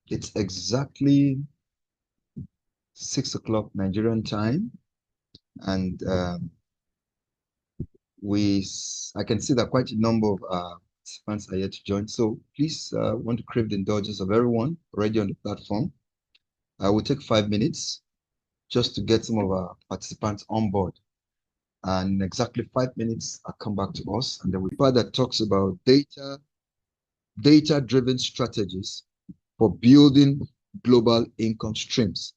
It's exactly 6 o'clock Nigerian time, and I can see that quite a number of participants are yet to join. So please, want to crave the indulgence of everyone already on the platform. I will take 5 minutes just to get some of our participants on board. And in exactly 5 minutes, I'll come back to us, and then we part that talks about data-driven strategies for building global income streams.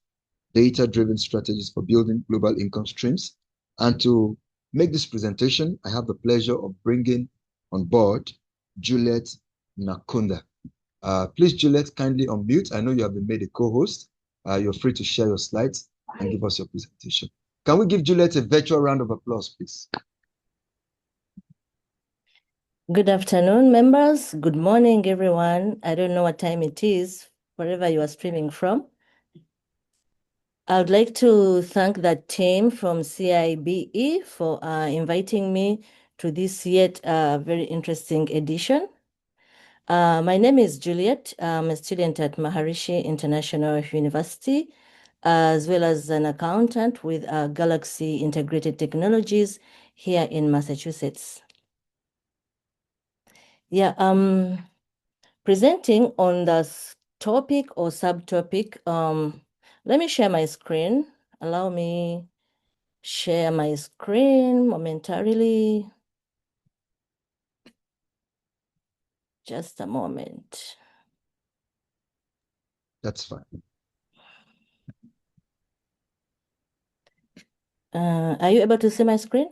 Data-driven strategies for building global income streams. And to make this presentation, I have the pleasure of bringing on board Juliet Nakunda. Please, Juliet, kindly unmute. I know you have been made a co-host. You're free to share your slides and give us your presentation. Can we give Juliet a virtual round of applause, please? Good afternoon, members. Good morning, everyone. I don't know what time it is, wherever you are streaming from. I would like to thank the team from CIBE for inviting me to this yet very interesting edition. My name is Juliet. I'm a student at Maharishi International University, as well as an accountant with Galaxy Integrated Technologies here in Massachusetts. Yeah, presenting on the topic or subtopic, let me share my screen. Allow me share my screen momentarily. Just a moment. That's fine. Are you able to see my screen?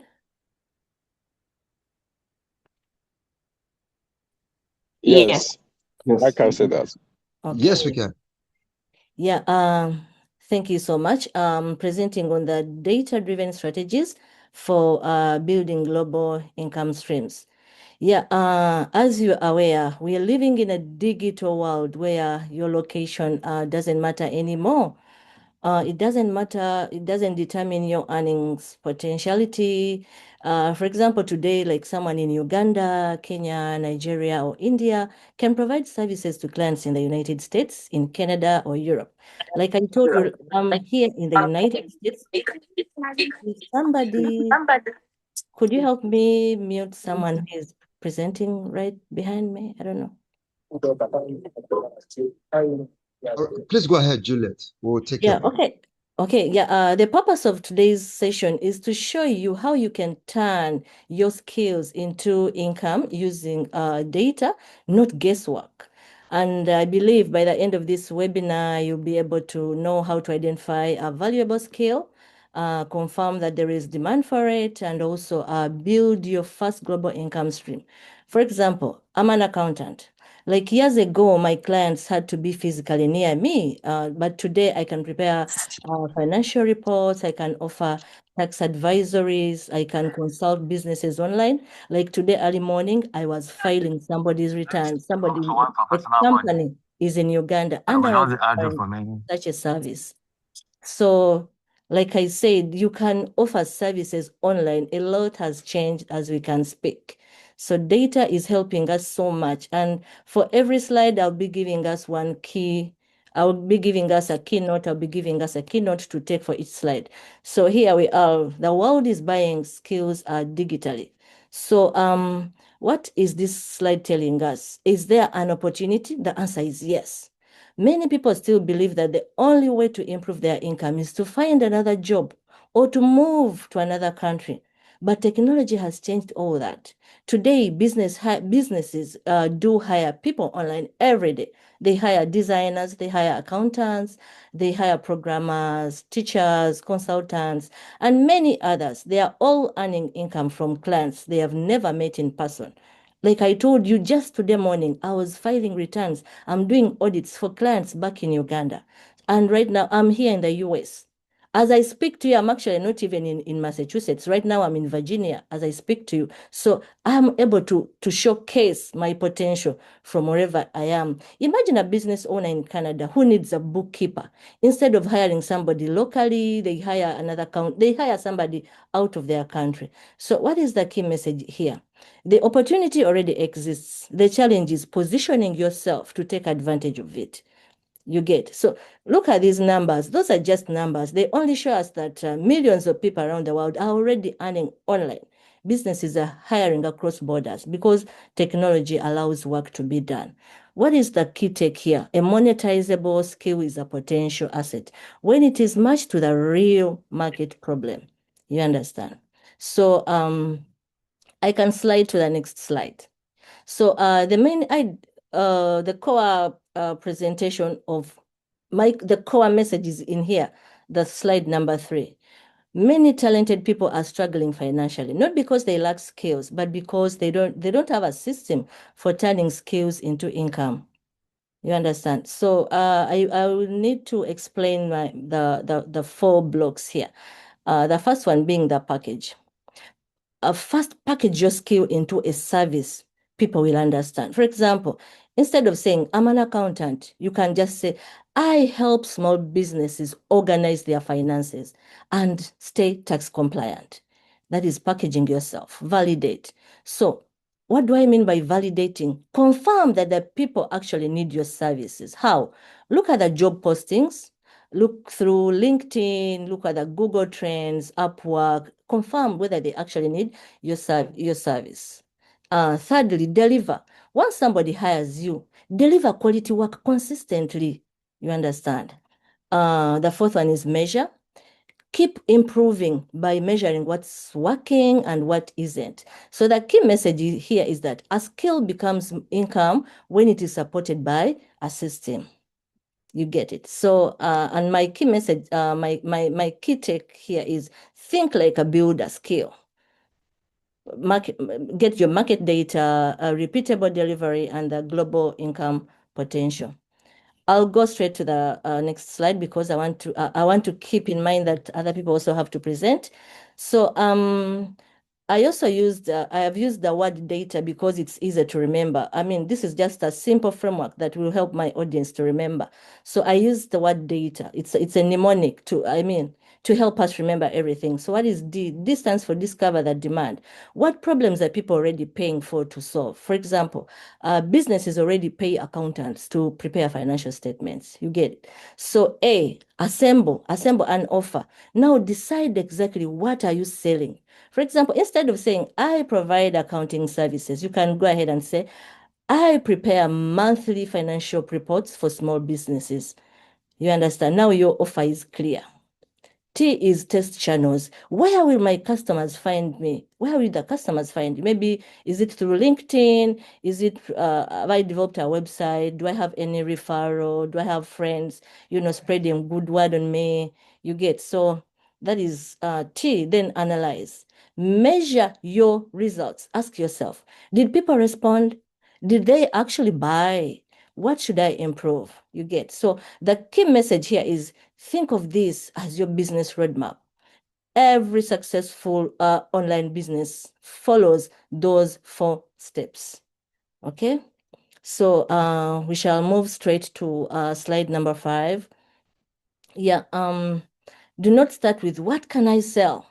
Yes. I can say that. Okay. Yes, we can. Yeah, thank you so much. Presenting on the data-driven strategies for building global income streams. Yeah, as you're aware, we are living in a digital world where your location doesn't matter anymore. It doesn't matter, it doesn't determine your earnings potentiality. For example, today, like someone in Uganda, Kenya, Nigeria, or India can provide services to clients in the United States, in Canada, or Europe. Like I told you, I'm here in the United States. Somebody, could you help me mute someone who is presenting right behind me? I don't know. Please go ahead, Juliet. We'll take care. Yeah, okay. Okay, yeah, the purpose of today's session is to show you how you can turn your skills into income using data, not guesswork. And I believe by the end of this webinar, you'll be able to know how to identify a valuable skill, confirm that there is demand for it, and also build your first global income stream. For example, I'm an accountant. Like years ago, my clients had to be physically near me, but today I can prepare financial reports, I can offer tax advisories, I can consult businesses online. Like today early morning, I was filing somebody's return. Somebody, a company is in Uganda, and I was offering such a service. So, like I said, you can offer services online. A lot has changed as we can speak. So data is helping us so much. And for every slide, I'll be giving us one key. I'll be giving us a keynote. I'll be giving us a keynote to take for each slide. So here we are. The world is buying skills digitally. So what is this slide telling us? Is there an opportunity? The answer is yes. Many people still believe that the only way to improve their income is to find another job or to move to another country. But technology has changed all that. Today, businesses do hire people online every day. They hire designers, they hire accountants, they hire programmers, teachers, consultants, and many others. They are all earning income from clients they have never met in person. Like I told you just today morning, I was filing returns. I'm doing audits for clients back in Uganda. And right now I'm here in the US. As I speak to you, I'm actually not even in Massachusetts. Right now, I'm in Virginia as I speak to you. So I'm able to showcase my potential from wherever I am. Imagine a business owner in Canada who needs a bookkeeper. Instead of hiring somebody locally, they hire they hire somebody out of their country. So what is the key message here? The opportunity already exists. The challenge is positioning yourself to take advantage of it. You get. So look at these numbers. Those are just numbers. They only show us that millions of people around the world are already earning online. Businesses are hiring across borders because technology allows work to be done. What is the key take here? A monetizable skill is a potential asset when it is matched to the real market problem. You understand? So I can slide to the next slide. So the core presentation of the core message is in here, the slide number 3. Many talented people are struggling financially, not because they lack skills, but because they don't have a system for turning skills into income. You understand? So I will need to explain the 4 blocks here. The first one being the package. First package your skill into a service people will understand. For example, instead of saying, I'm an accountant, you can just say, I help small businesses organize their finances and stay tax compliant. That is packaging yourself, validate. So what do I mean by validating? Confirm that the people actually need your services. How? Look at the job postings. Look through LinkedIn, look at the Google Trends, Upwork, confirm whether they actually need your service. Thirdly, deliver. Once somebody hires you, deliver quality work consistently. You understand? The fourth one is measure. Keep improving by measuring what's working and what isn't. So the key message here is that a skill becomes income when it is supported by a system. You get it. So, and my key message, my key take here is think like a builder skill. Get your market data, repeatable delivery, and the global income potential. I'll go straight to the next slide because I want to keep in mind that other people also have to present. So I have used the word data because it's easier to remember. I mean, this is just a simple framework that will help my audience to remember. So I use the word data. It's a mnemonic to help us remember everything. So what is D? D stands for discover the demand. What problems are people already paying for to solve? For example, businesses already pay accountants to prepare financial statements. You get it. So A, assemble an offer. Now decide exactly what are you selling. For example, instead of saying, I provide accounting services, you can go ahead and say, I prepare monthly financial reports for small businesses. You understand? Now your offer is clear. T is test channels. Where will my customers find me? Where will the customers find you? Maybe is it through LinkedIn? Is it have I developed a website? Do I have any referral? Do I have friends, spreading good word on me? You get. So that is T. Then analyze. Measure your results. Ask yourself, did people respond? Did they actually buy? What should I improve? You get. So the key message here is think of this as your business roadmap. Every successful online business follows those 4 steps. Okay. So we shall move straight to slide number 5. Yeah. Do not start with what can I sell?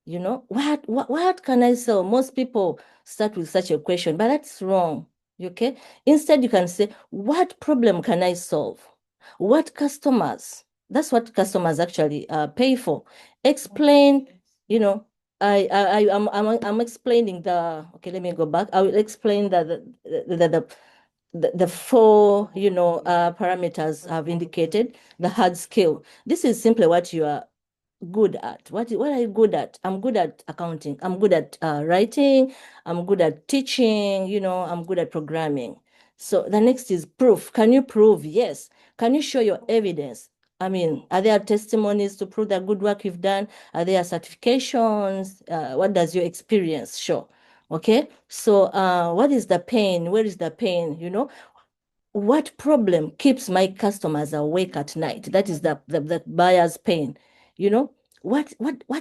What can I sell? Most people start with such a question, but that's wrong. Okay. Instead, you can say, what problem can I solve? What customers? That's what customers actually pay for. Explain, I'm explaining okay, let me go back. I will explain the 4, parameters I've indicated, the hard skill. This is simply what you are good at. What are you good at? I'm good at accounting. I'm good at writing. I'm good at teaching. I'm good at programming. So the next is proof. Can you prove? Yes. Can you show your evidence? I mean, are there testimonies to prove the good work you've done? Are there certifications? What does your experience show? Okay. So what is the pain? Where is the pain? What problem keeps my customers awake at night? That is the buyer's pain. You know, what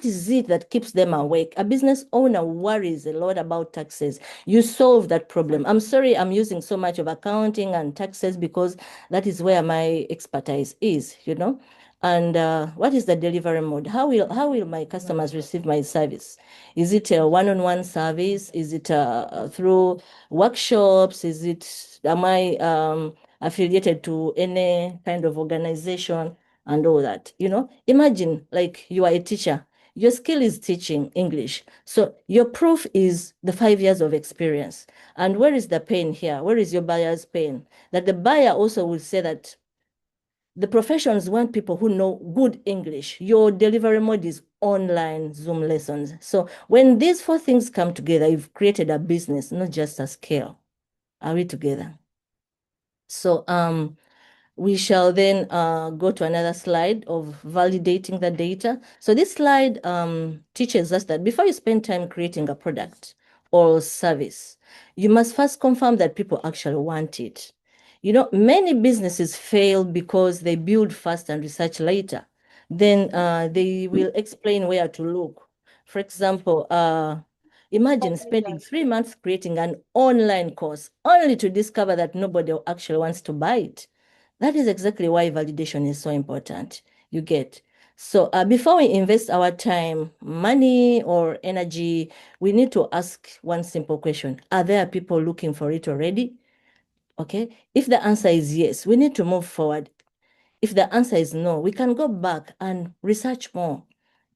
is it that keeps them awake? A business owner worries a lot about taxes. You solve that problem. I'm sorry, I'm using so much of accounting and taxes because that is where my expertise is, you know. And what is the delivery mode? How will my customers receive my service? Is it a one-on-one service? Is it through workshops? Am I affiliated to any kind of organization and all that? You know, imagine like you are a teacher. Your skill is teaching English. So your proof is the 5 years of experience. And where is the pain here? Where is your buyer's pain? That the buyer also will say that the professions want people who know good English. Your delivery mode is online Zoom lessons. So when these four things come together, you've created a business, not just a scale. Are we together? So we shall then go to another slide of validating the data. So this slide teaches us that before you spend time creating a product or service, you must first confirm that people actually want it. You know, many businesses fail because they build first and research later. Then they will explain where to look. For example, imagine spending 3 months creating an online course only to discover that nobody actually wants to buy it. That is exactly why validation is so important. You get. So before we invest our time, money, or energy, we need to ask one simple question. Are there people looking for it already? Okay. If the answer is yes, we need to move forward. If the answer is no, we can go back and research more.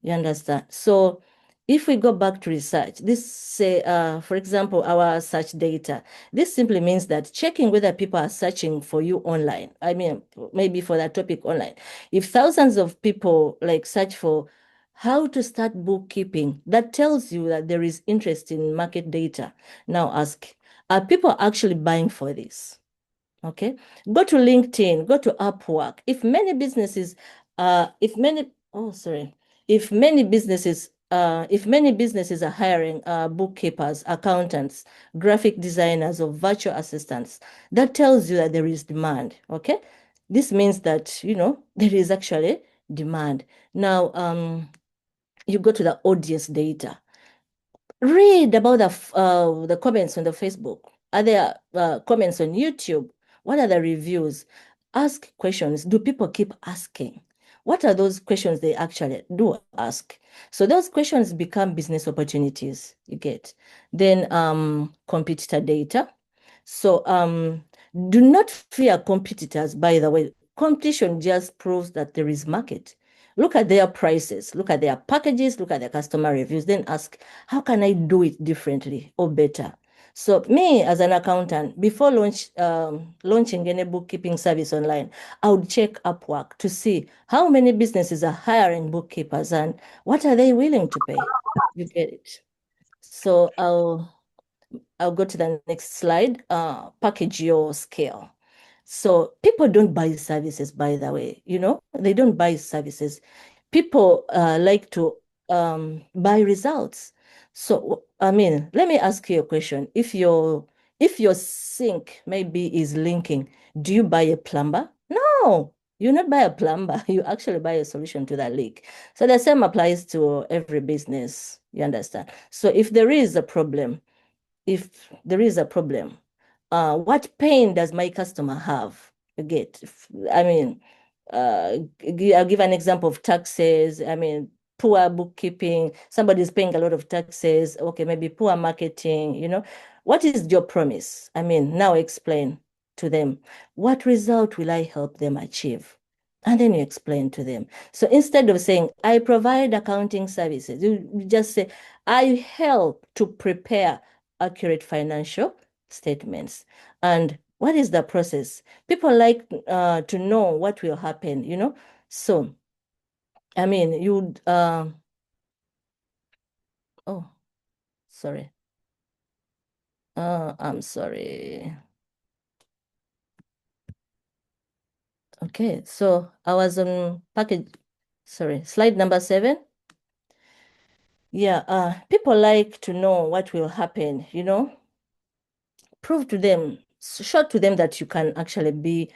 You understand? So if we go back to research, this say, for example, our search data, this simply means that checking whether people are searching for you online. I mean, maybe for that topic online. If thousands of people like search for how to start bookkeeping, that tells you that there is interest in market data. Now ask, are people actually buying for this? Okay, go to LinkedIn, go to Upwork. If many businesses are hiring bookkeepers, accountants, graphic designers, or virtual assistants, that tells you that there is demand. Okay, this means that there is actually demand. Now, you go to the audience data. Read about the comments on the Facebook. Are there comments on YouTube? What are the reviews? Ask questions. Do people keep asking? What are those questions they actually do ask? So those questions become business opportunities, you get. Then competitor data. So do not fear competitors, by the way. Competition just proves that there is market. Look at their prices, look at their packages, look at their customer reviews, then ask, how can I do it differently or better? So me as an accountant, before launching any bookkeeping service online, I would check Upwork to see how many businesses are hiring bookkeepers and what are they willing to pay. You get it. So I'll go to the next slide. Package your scale. So people don't buy services, by the way, they don't buy services. People like to buy results. So, I mean, let me ask you a question. If your sink maybe is leaking, do you buy a plumber? No, you not buy a plumber. You actually buy a solution to that leak. So the same applies to every business. You understand? So if there is a problem, what pain does my customer have? You get, I mean, I'll give an example of taxes. I mean, poor bookkeeping, somebody's paying a lot of taxes. Okay, maybe poor marketing. What is your promise? I mean, now explain to them. What result will I help them achieve? And then you explain to them. So instead of saying, I provide accounting services, you just say, I help to prepare accurate financial statements. And what is the process? People like to know what will happen. So, I mean, oh, sorry. I'm sorry. Okay, so I was on slide number 7. Yeah, people like to know what will happen. Prove to them, show to them that you can actually be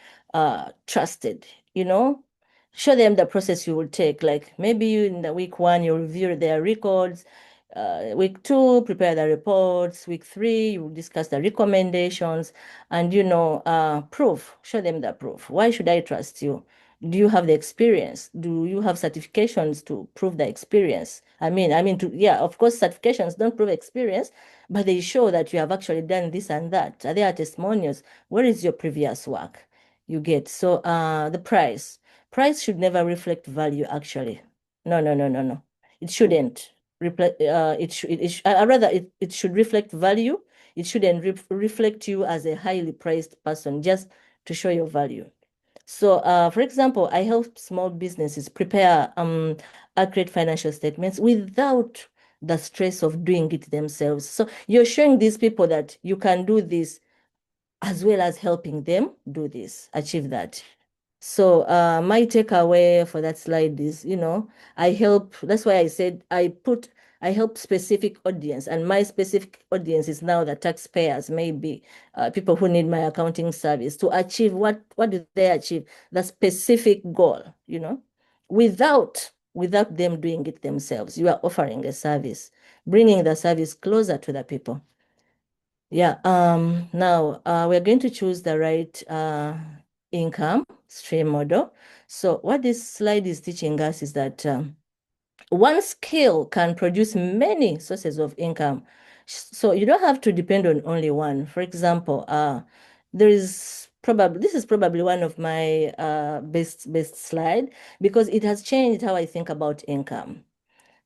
trusted, you know. show them the process you will take. Like maybe you in the week 1, you review their records. Week 2, prepare the reports. Week 3, you discuss the recommendations and, proof. Show them the proof. Why should I trust you? Do you have the experience? Do you have certifications to prove the experience? Yeah, of course, certifications don't prove experience, but they show that you have actually done this and that. Are there testimonials? Where is your previous work? You get. So the price. Price should never reflect value, actually. No, no, no, no, no. It shouldn't. Rather, it should reflect value. It shouldn't reflect you as a highly priced person just to show your value. So, for example, I help small businesses prepare accurate financial statements without the stress of doing it themselves. So you're showing these people that you can do this as well as helping them do this, achieve that. So my takeaway for that slide is, that's why I said I help specific audience, and my specific audience is now the taxpayers, maybe people who need my accounting service to achieve what do they achieve? The specific goal, without them doing it themselves. You are offering a service, bringing the service closer to the people. Yeah, now we're going to choose the right income stream model. So what this slide is teaching us is that one skill can produce many sources of income. So you don't have to depend on only one. For example, this is probably one of my best slide because it has changed how I think about income.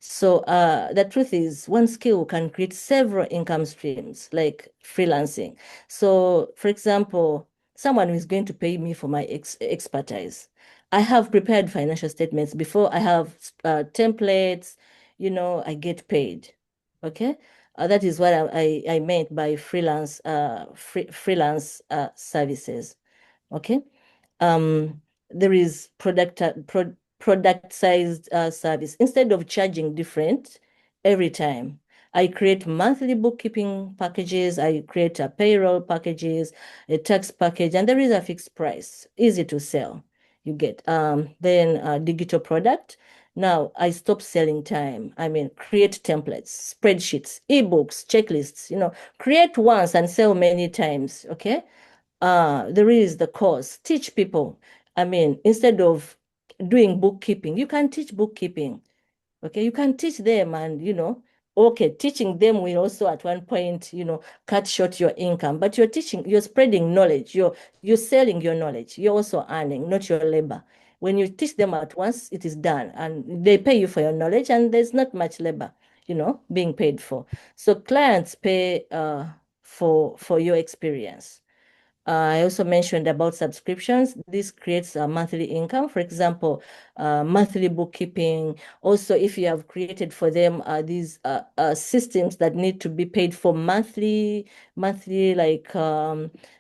So the truth is one skill can create several income streams, like freelancing. So for example, someone who is going to pay me for my expertise. I have prepared financial statements before. I have templates, I get paid. Okay. That is what I meant by freelance services. Okay. Um, there is product-sized service. Instead of charging different every time, I create monthly bookkeeping packages, I create a payroll packages, a tax package, and there is a fixed price, easy to sell. You get then a digital product. Now I stop selling time. Create templates, spreadsheets, ebooks, checklists, create once and sell many times. Okay. There is the course. Teach people. Instead of doing bookkeeping, you can teach bookkeeping. Okay, you can teach them, and okay, teaching them will also at one point, cut short your income. But you're spreading knowledge. You're selling your knowledge. You're also earning, not your labor. When you teach them at once, it is done, and they pay you for your knowledge, and there's not much labor, being paid for. So clients pay for your experience. I also mentioned about subscriptions. This creates a monthly income. For example, monthly bookkeeping. Also, if you have created for them these systems that need to be paid for monthly, like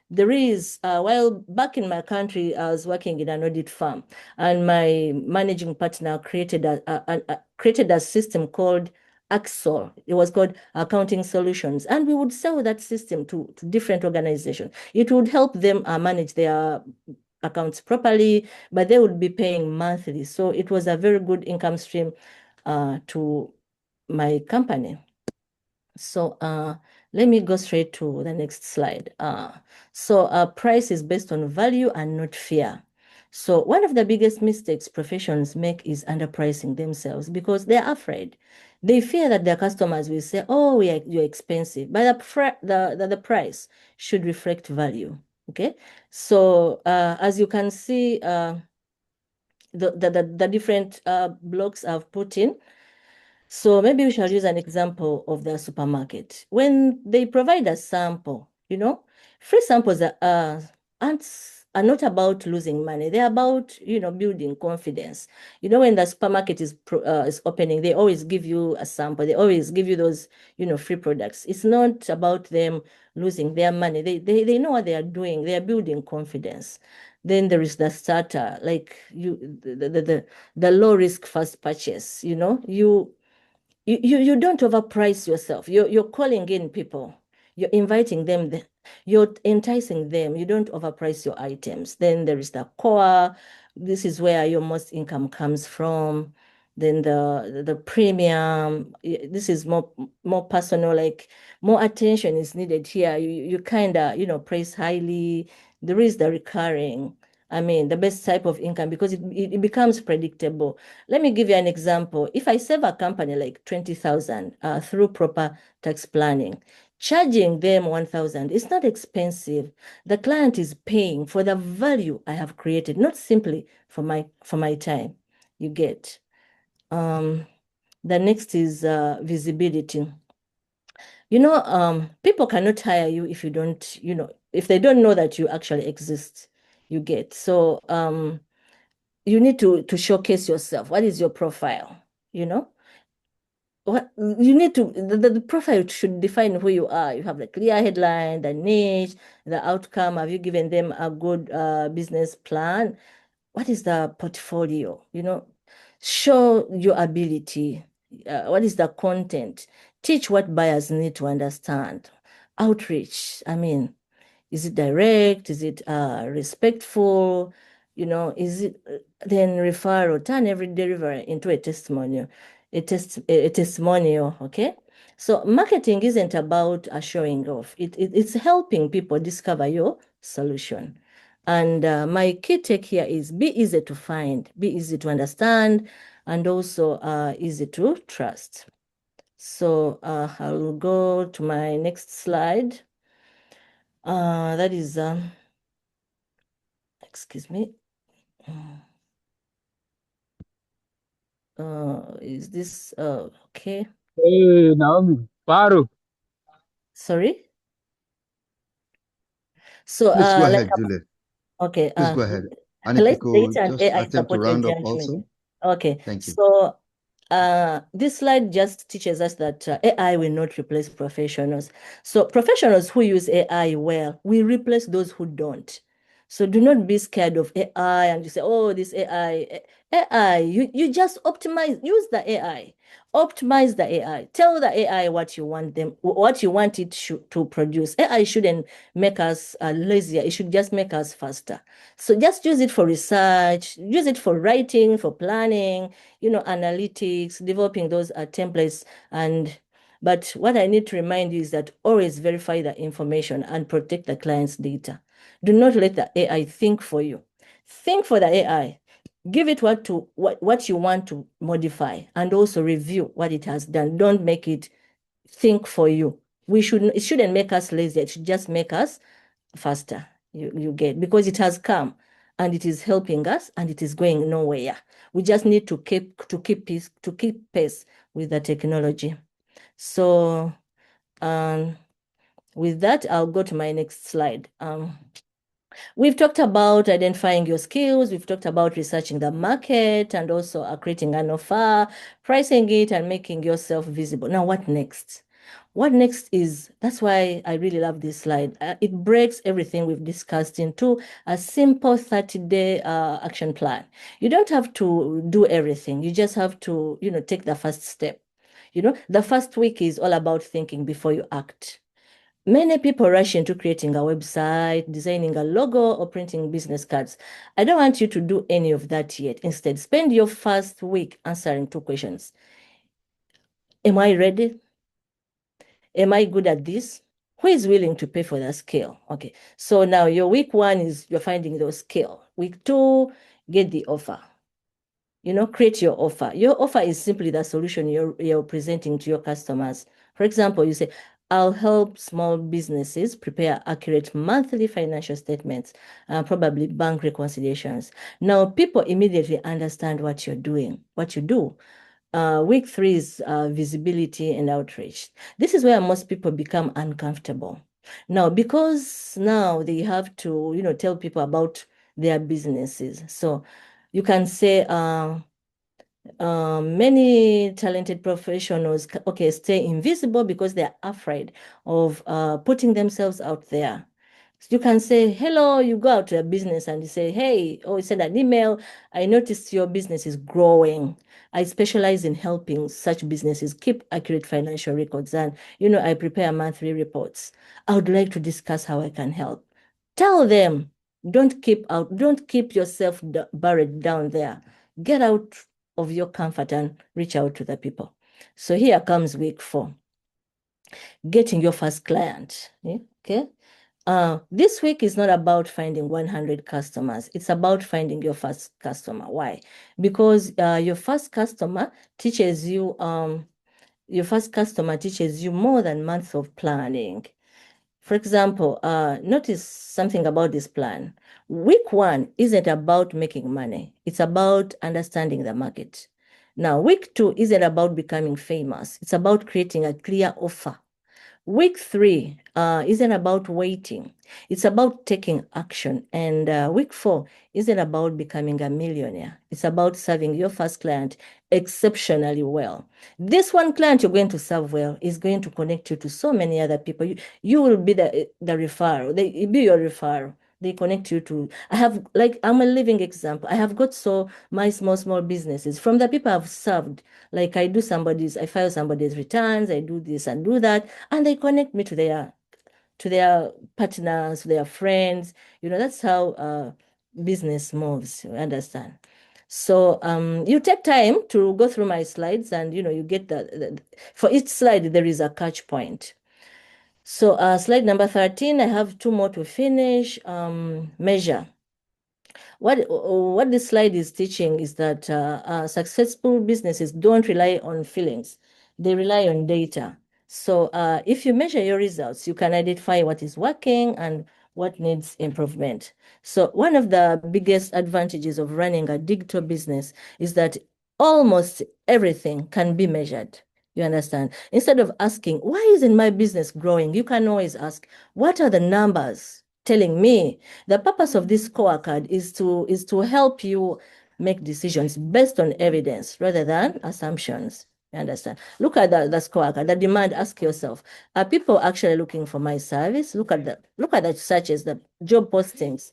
there is, while back in my country, I was working in an audit firm, and my managing partner created a system called Axol. It was called Accounting Solutions. And we would sell that system to different organizations. It would help them manage their accounts properly, but they would be paying monthly. So it was a very good income stream to my company. So let me go straight to the next slide. So price is based on value and not fear. So one of the biggest mistakes professions make is underpricing themselves because they're afraid. They fear that their customers will say, "Oh, you're expensive," but the price should reflect value. Okay, so as you can see, the different blocks I've put in. So maybe we shall use an example of the supermarket. When they provide a sample, free samples are not about losing money. They're about, building confidence. When the supermarket is opening, they always give you a sample. They always give you those, free products. It's not about them losing their money. They know what they are doing. They are building confidence. Then there is the starter, like the low risk first purchase. You don't overprice yourself. You're calling in people. You're inviting them. You're enticing them. You don't overprice your items. Then there is the core, This is where your most income comes from. Then the premium, this is more personal, like more attention is needed here. You kind of, praise highly. There is the recurring. I mean, the best type of income because it becomes predictable. Let me give you an example. If I save a company like 20,000 through proper tax planning, charging them 1,000 is not expensive. The client is paying for the value I have created, not simply for my time. You get. The next is visibility. People cannot hire you if you don't, if they don't know that you actually exist. You get. So you need to showcase yourself. What is your profile? You know? What you need to the profile should define who you are. You have the clear headline, the niche, the outcome. Have you given them a good business plan? What is the portfolio? Show your ability. What is the content? Teach what buyers need to understand. Outreach. I mean, is it direct? Is it respectful? Is it then referral? Turn every delivery into a testimonial, a testimonial. Okay. So marketing isn't about showing off. It's helping people discover your solution. And my key take here is be easy to find, be easy to understand, and also easy to trust. So I'll go to my next slide. That is, excuse me. Is this okay? Hey, Naomi, Faru. Sorry. So Please go like ahead, Juliet. okay, Please go ahead. And if you let's could data and just AI attempt to support round up engagement. also. Okay, Thank you. so this slide just teaches us that AI will not replace professionals. So professionals who use AI well will replace those who don't. So do not be scared of AI and you say, oh, this AI, you just optimize, use the AI, optimize the AI, tell the AI what you want it to produce. AI shouldn't make us lazier, it should just make us faster. So just use it for research, use it for writing, for planning, analytics, developing those templates. But what I need to remind you is that always verify the information and protect the client's data. Do not let the AI think for you. Think for the AI. Give it what you want to modify and also review what it has done. Don't make it think for you. It shouldn't make us lazy. It should just make us faster. You get, because it has come and it is helping us and it is going nowhere. We just need to keep pace with the technology. So with that, I'll go to my next slide. We've talked about identifying your skills. We've talked about researching the market and also creating an offer, pricing it, and making yourself visible. Now, what next? What next is, that's why I really love this slide. It breaks everything we've discussed into a simple 30-day action plan. You don't have to do everything. You just have to, take the first step. The first week is all about thinking before you act. Many people rush into creating a website, designing a logo, or printing business cards. I don't want you to do any of that yet. Instead, spend your first week answering two questions. Am I ready? Am I good at this? Who is willing to pay for that skill? Okay, so now your week one is you're finding those skill. Week two, get the offer. Create your offer. Your offer is simply the solution you're presenting to your customers. For example, you say, I'll help small businesses prepare accurate monthly financial statements, probably bank reconciliations. Now, people immediately understand what you're doing, what you do. Week three is visibility and outreach. This is where most people become uncomfortable. Now, because now they have to, tell people about their businesses. So you can say, many talented professionals, okay, stay invisible because they're afraid of putting themselves out there. So you can say, hello, you go out to a business and you say, hey, you send an email. I noticed your business is growing. I specialize in helping such businesses keep accurate financial records. And, I prepare monthly reports. I would like to discuss how I can help. Tell them Don't keep yourself buried down there. Get out of your comfort and reach out to the people. So here comes week 4, getting your first client. Okay. This week is not about finding 100 customers. It's about finding your first customer. Why? Because your first customer teaches you more than months of planning. For example, notice something about this plan. Week 1 isn't about making money. It's about understanding the market. Now, week 2 isn't about becoming famous. It's about creating a clear offer. Week 3 isn't about waiting. It's about taking action. And week 4 isn't about becoming a millionaire. It's about serving your first client exceptionally well. This one client you're going to serve well is going to connect you to so many other people. You will be the referral. They be your referral. They connect you to, I'm a living example. I have got my small businesses from the people I've served. Like I file somebody's returns, I do this and do that, and they connect me to their partners, to their friends. That's how business moves, you understand? So you take time to go through my slides, and you get for each slide there is a catch point. So slide number 13, I have 2 more to finish. Measure. What this slide is teaching is that successful businesses don't rely on feelings. They rely on data. So if you measure your results, you can identify what is working and what needs improvement. So one of the biggest advantages of running a digital business is that almost everything can be measured. You understand? Instead of asking, why isn't my business growing? You can always ask, what are the numbers telling me? The purpose of this scorecard is to help you make decisions based on evidence rather than assumptions. You understand? Look at the scorecard, the demand. Ask yourself, are people actually looking for my service? Look at the searches, the job postings.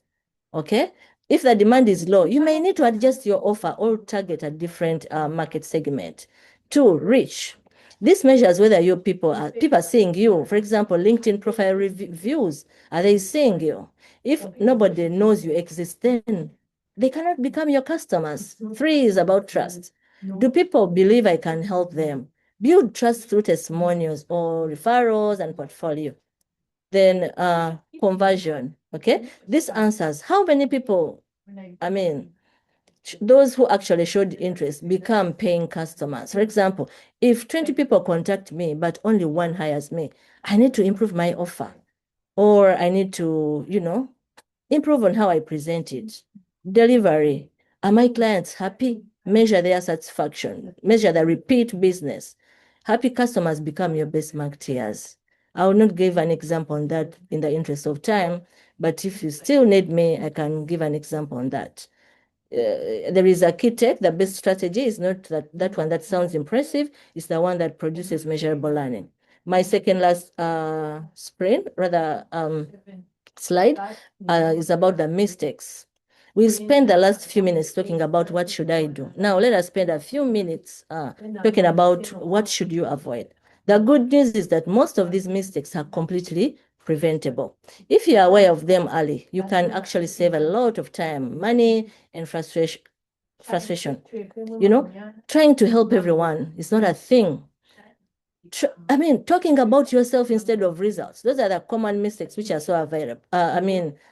Okay. If the demand is low, you may need to adjust your offer or target a different market segment. 2, reach. This measures whether your people are seeing you. For example, LinkedIn profile reviews. Are they seeing you? If nobody knows you exist, then they cannot become your customers. 3 is about trust. Do people believe I can help them? Build trust through testimonials or referrals and portfolio. Then conversion. Okay. This answers how many people, those who actually showed interest become paying customers. For example, if 20 people contact me, but only 1 hires me, I need to improve my offer, or I need to, improve on how I present it. Delivery. Are my clients happy? Measure their satisfaction. Measure the repeat business. Happy customers become your best marketeers. I will not give an example on that in the interest of time, but if you still need me, I can give an example on that. There is a key tech. The best strategy is not that one that sounds impressive. It's the one that produces measurable learning. My second last slide is about the mistakes. We've spent the last few minutes talking about what should I do. Now let us spend a few minutes talking about what should you avoid. The good news is that most of these mistakes are completely preventable. If you are aware of them early, you can actually save a lot of time, money, and frustration. Trying to help everyone is not a thing. Talking about yourself instead of results. Those are the common mistakes which are so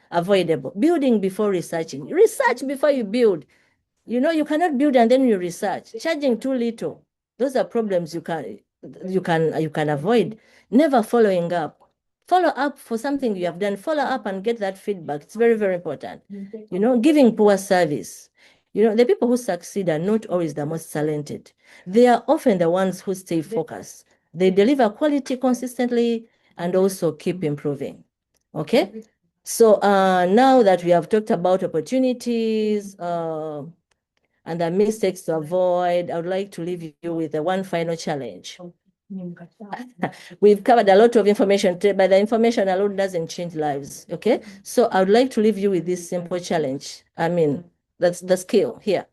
avoidable. Building before researching. Research before you build. You cannot build and then you research. Charging too little. Those are problems you can avoid. Never following up. Follow up for something you have done. Follow up and get that feedback. It's very, very important. Giving poor service. The people who succeed are not always the most talented. They are often the ones who stay focused. They deliver quality consistently and also keep improving. Okay. So now that we have talked about opportunities and the mistakes to avoid, I would like to leave you with one final challenge. We've covered a lot of information today, but the information alone doesn't change lives. Okay. So I would like to leave you with this simple challenge. That's the skill here.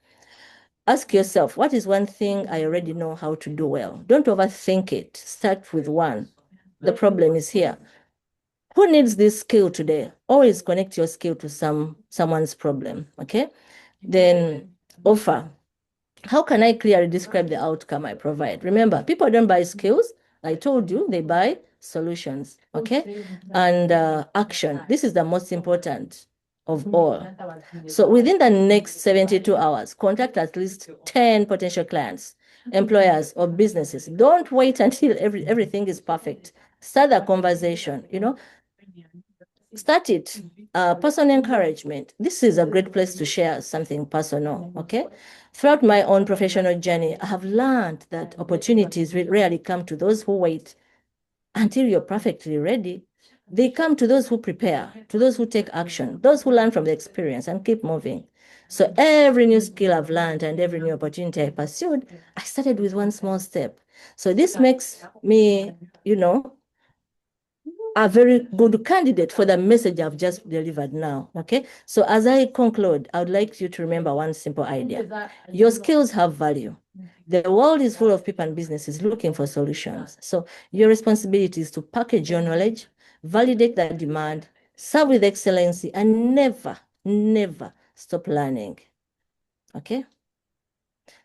Ask yourself, what is one thing I already know how to do well? Don't overthink it. Start with one. The problem is here. who needs this skill today? Always connect your skill to someone's problem, okay? Then offer. How can I clearly describe the outcome I provide? Remember, people don't buy skills. I told you they buy solutions, okay? And action. This is the most important of all. So within the next 72 hours, contact at least 10 potential clients, employers, or businesses. Don't wait until everything is perfect. Start the conversation, start it. Personal encouragement. This is a great place to share something personal, okay? Throughout my own professional journey, I have learned that opportunities rarely come to those who wait until you're perfectly ready. They come to those who prepare, to those who take action, those who learn from the experience and keep moving. So every new skill I've learned and every new opportunity I pursued, I started with one small step. So this makes me, a very good candidate for the message I've just delivered now. Okay. So as I conclude, I would like you to remember one simple idea. Your skills have value. The world is full of people and businesses looking for solutions. So your responsibility is to package your knowledge, validate that demand, serve with excellency, and never, never stop learning. Okay.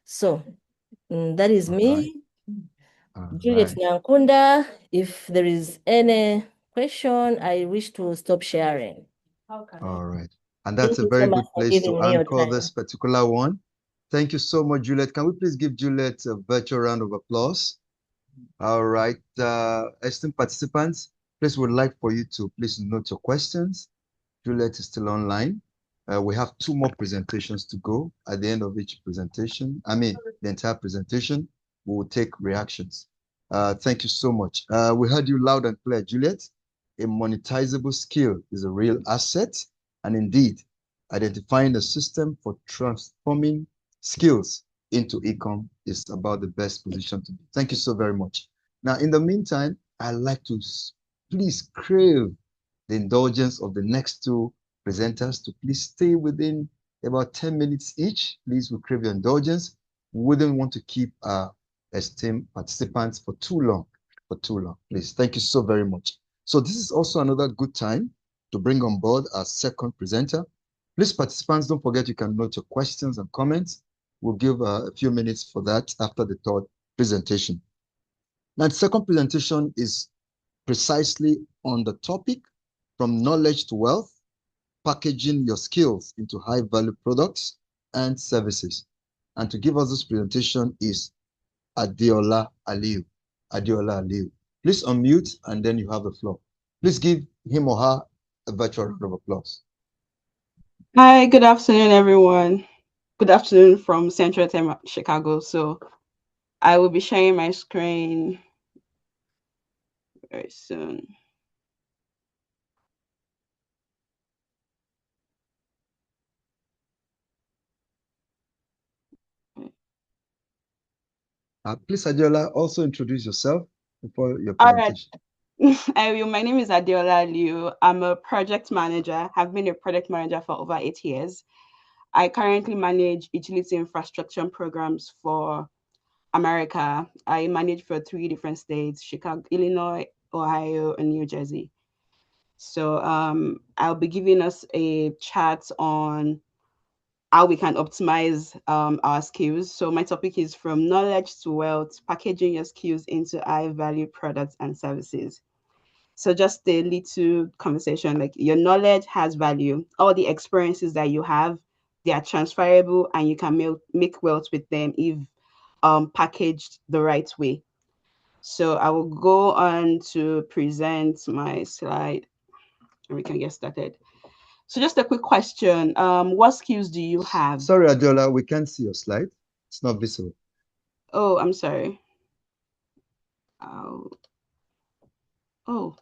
So that is me. Juliet Nyankunda. If there is any question, I wish to stop sharing. All right. And that's Thank a you so very much good for place giving to me your anchor time. this particular one. Thank you so much, Juliet. Can we please give Juliet a virtual round of applause? All right. Esteemed participants, please would like for you to please note your questions. Juliet is still online. We have 2 more presentations to go. At the end of each presentation, the entire presentation, we will take reactions. Thank you so much. We heard you loud and clear, Juliet. A monetizable skill is a real asset. And indeed, identifying a system for transforming skills into income is about the best position to be. Thank you so very much. Now, in the meantime, I'd like to please crave the indulgence of the next 2 presenters to please stay within about 10 minutes each. Please, we crave your indulgence. We wouldn't want to keep our esteemed participants for too long, please. Thank you so very much. So this is also another good time to bring on board our second presenter. Please, participants, don't forget you can note your questions and comments. We'll give a few minutes for that after the third presentation. Now, the second presentation is precisely on the topic from knowledge to wealth, packaging your skills into high-value products and services. And to give us this presentation is Adeola Aliu. Adeola Aliu. Please unmute and then you have the floor. Please give him or her a virtual round of applause. Hi, good afternoon, everyone. Good afternoon from Central Time, Chicago. So I will be sharing my screen very soon. Please, Adeola, also introduce yourself before your All right. presentation. I will. My name is Adeola Liu. I'm a project manager. I've been a project manager for over 8 years. I currently manage utility infrastructure programs for America. I manage for 3 different states: Chicago, Illinois, Ohio, and New Jersey. So I'll be giving us a chat on how we can optimize our skills. So my topic is from knowledge to wealth, packaging your skills into high value products and services. So just a little conversation, like your knowledge has value. All the experiences that you have, they are transferable and you can make wealth with them if packaged the right way. So I will go on to present my slide and we can get started. So just a quick question. What skills do you have? Sorry, Adeola, we can't see your slide. It's not visible. Oh, I'm sorry. Oh,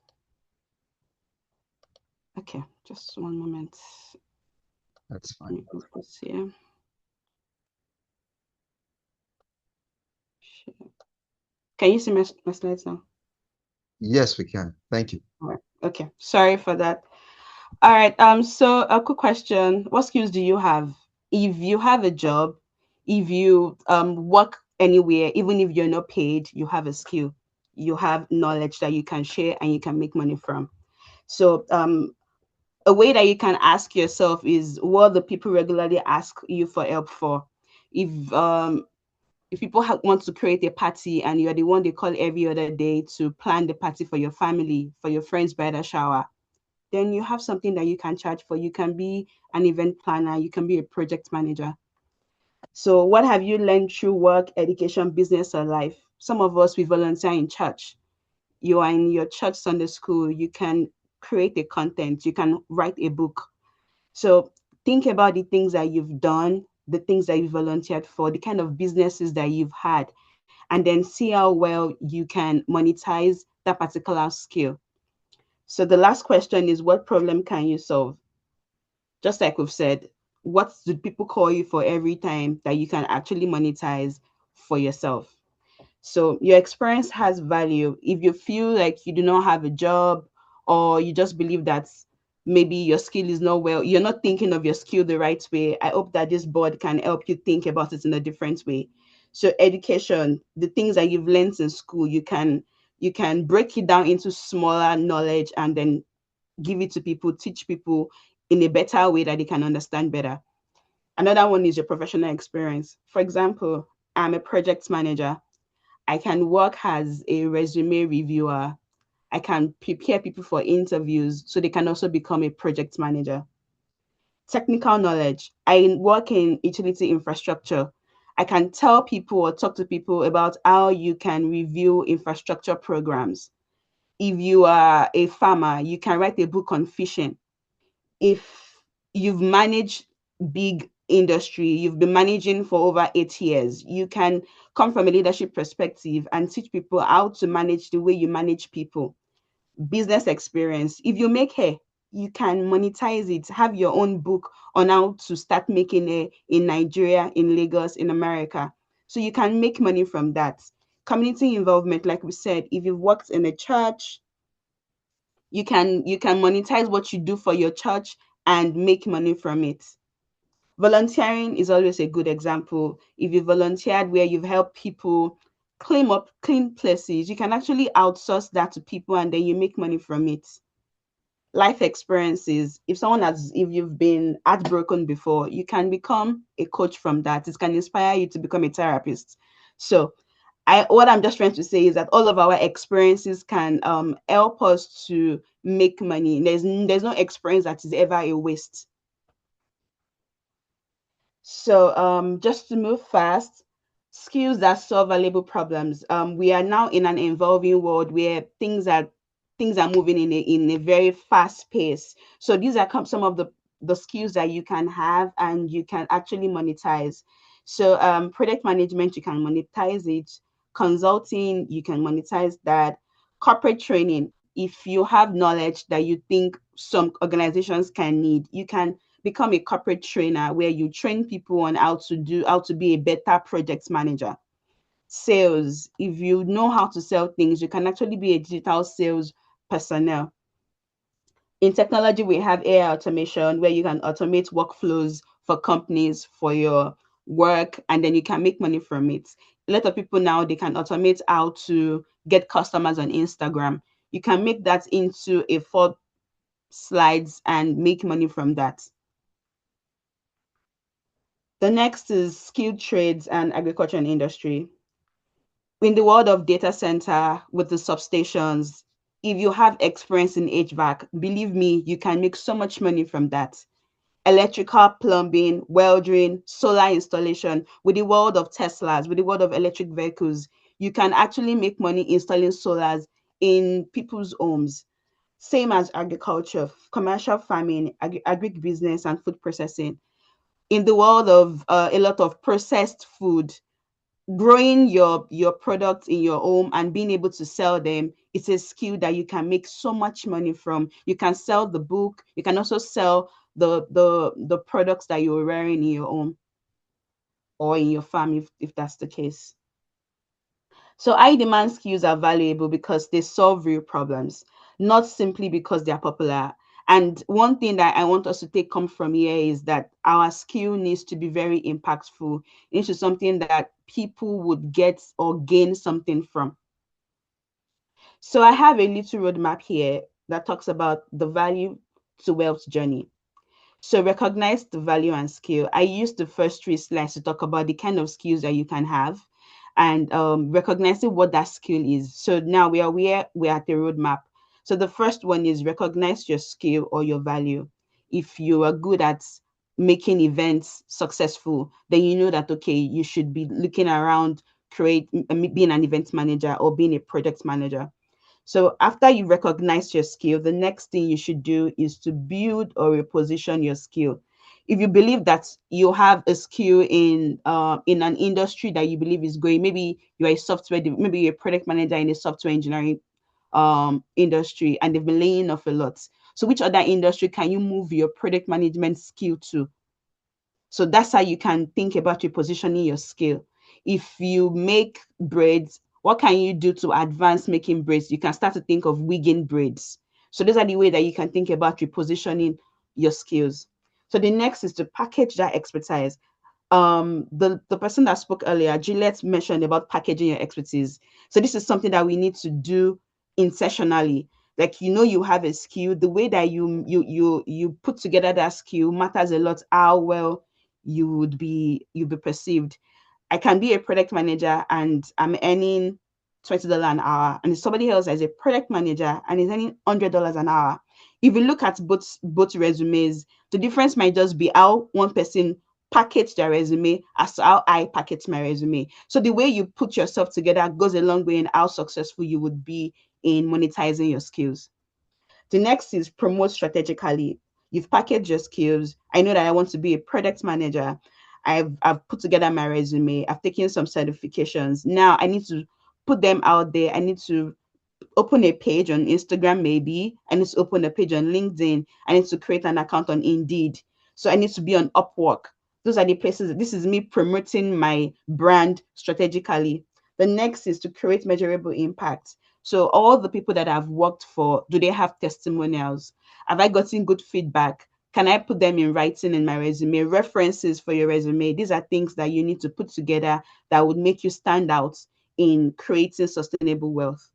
okay. Just one moment. That's fine. Here. Can you see my slides now? Yes, we can. Thank you. All right. Okay. Sorry for that. All right. So a quick question. What skills do you have? If you have a job, if you work anywhere, even if you're not paid, you have a skill. You have knowledge that you can share and you can make money from. So a way that you can ask yourself is, what the people regularly ask you for help for. If people want to create a party and you're the one they call every other day to plan the party for your family, for your friend's bridal shower, then you have something that you can charge for. You can be an event planner, you can be a project manager. So what have you learned through work, education, business, or life? Some of us, we volunteer in church. You are in your church Sunday school, you can create a content, you can write a book. So think about the things that you've done, the things that you volunteered for, the kind of businesses that you've had, and then see how well you can monetize that particular skill. So the last question is, what problem can you solve? Just like we've said, what do people call you for every time that you can actually monetize for yourself? So your experience has value. If you feel like you do not have a job, or you just believe that maybe your skill is not well, you're not thinking of your skill the right way, I hope that this board can help you think about it in a different way. So education, the things that you've learned in school, you can break it down into smaller knowledge and then give it to people, teach people in a better way that they can understand better. Another one is your professional experience. For example, I'm a project manager. I can work as a resume reviewer. I can prepare people for interviews so they can also become a project manager. Technical knowledge. I work in utility infrastructure. I can tell people or talk to people about how you can review infrastructure programs. If you are a farmer, you can write a book on fishing. If you've managed big industry, you've been managing for over 8 years, you can come from a leadership perspective and teach people how to manage the way you manage people. Business experience. If you make hair, you can monetize it, have your own book on how to start making hair in Nigeria, in Lagos, in America. So you can make money from that. Community involvement, like we said, if you've worked in a church, you can monetize what you do for your church and make money from it. Volunteering is always a good example. If you volunteered where you've helped people clean places, you can actually outsource that to people and then you make money from it. Life experiences. If you've been heartbroken before, you can become a coach from that. It can inspire you to become a therapist. So what I'm just trying to say is that all of our experiences can help us to make money. There's no experience that is ever a waste. So just to move fast, skills that solve valuable problems. We are now in an evolving world where things are moving in a very fast pace. So these are some of the skills that you can have and you can actually monetize. So product management, you can monetize it. Consulting, you can monetize that. Corporate training, if you have knowledge that you think some organizations can need, you can become a corporate trainer where you train people on how to be a better project manager. Sales, if you know how to sell things, you can actually be a digital sales personnel. In technology, we have AI automation where you can automate workflows for companies for your work and then you can make money from it. A lot of people now, they can automate how to get customers on Instagram. You can make that into a 4 slides and make money from that. The next is skilled trades and agriculture and industry. In the world of data center with the substations, if you have experience in HVAC, believe me, you can make so much money from that. Electrical, plumbing, welding, solar installation, with the world of Teslas, with the world of electric vehicles, you can actually make money installing solars in people's homes. Same as agriculture, commercial farming, agribusiness, and food processing. In the world of a lot of processed food, growing your products in your home and being able to sell them, it's a skill that you can make so much money from. You can sell the book, you can also sell the products that you're wearing in your home or in your farm, if that's the case. So high demand skills are valuable because they solve real problems, not simply because they are popular. And one thing that I want us to take come from here is that our skill needs to be very impactful. It needs to be something that people would get or gain something from. So I have a little roadmap here. that talks about the value to wealth journey. So recognize the value and skill. I used the first 3 slides to talk about the kind of skills that you can have and recognizing what that skill is. So now we are where we're at the roadmap. So the first one is recognize your skill or your value. If you are good at making events successful, then you know that, okay, you should be looking around, being an event manager or being a project manager. So after you recognize your skill, the next thing you should do is to build or reposition your skill. If you believe that you have a skill in an industry that you believe is going, maybe you're a maybe you're a product manager in a software engineering industry, and they've been laying off a lot. So which other industry can you move your product management skill to? So that's how you can think about repositioning your skill. If you make braids, what can you do to advance making braids? You can start to think of wigging braids. So those are the way that you can think about repositioning your skills. So the next is to package that expertise. The person that spoke earlier, Juliet, mentioned about packaging your expertise. So this is something that we need to do intentionally. Like, you have a skill, the way that you put together that skill matters a lot, how well you'll be perceived. I can be a product manager and I'm earning $20 an hour, and somebody else as a product manager and is earning $100 an hour. If you look at both resumes, the difference might just be how one person package their resume as to how I package my resume. So the way you put yourself together goes a long way in how successful you would be in monetizing your skills. The next is promote strategically. You've packaged your skills. I know that I want to be a product manager. I've put together my resume. I've taken some certifications. Now I need to put them out there. I need to open a page on Instagram, maybe. I need to open a page on LinkedIn. I need to create an account on Indeed. So I need to be on Upwork. Those are the places. This is me promoting my brand strategically. The next is to create measurable impact. So all the people that I've worked for, do they have testimonials? Have I gotten good feedback? Can I put them in writing in my resume? References for your resume. These are things that you need to put together that would make you stand out in creating sustainable wealth.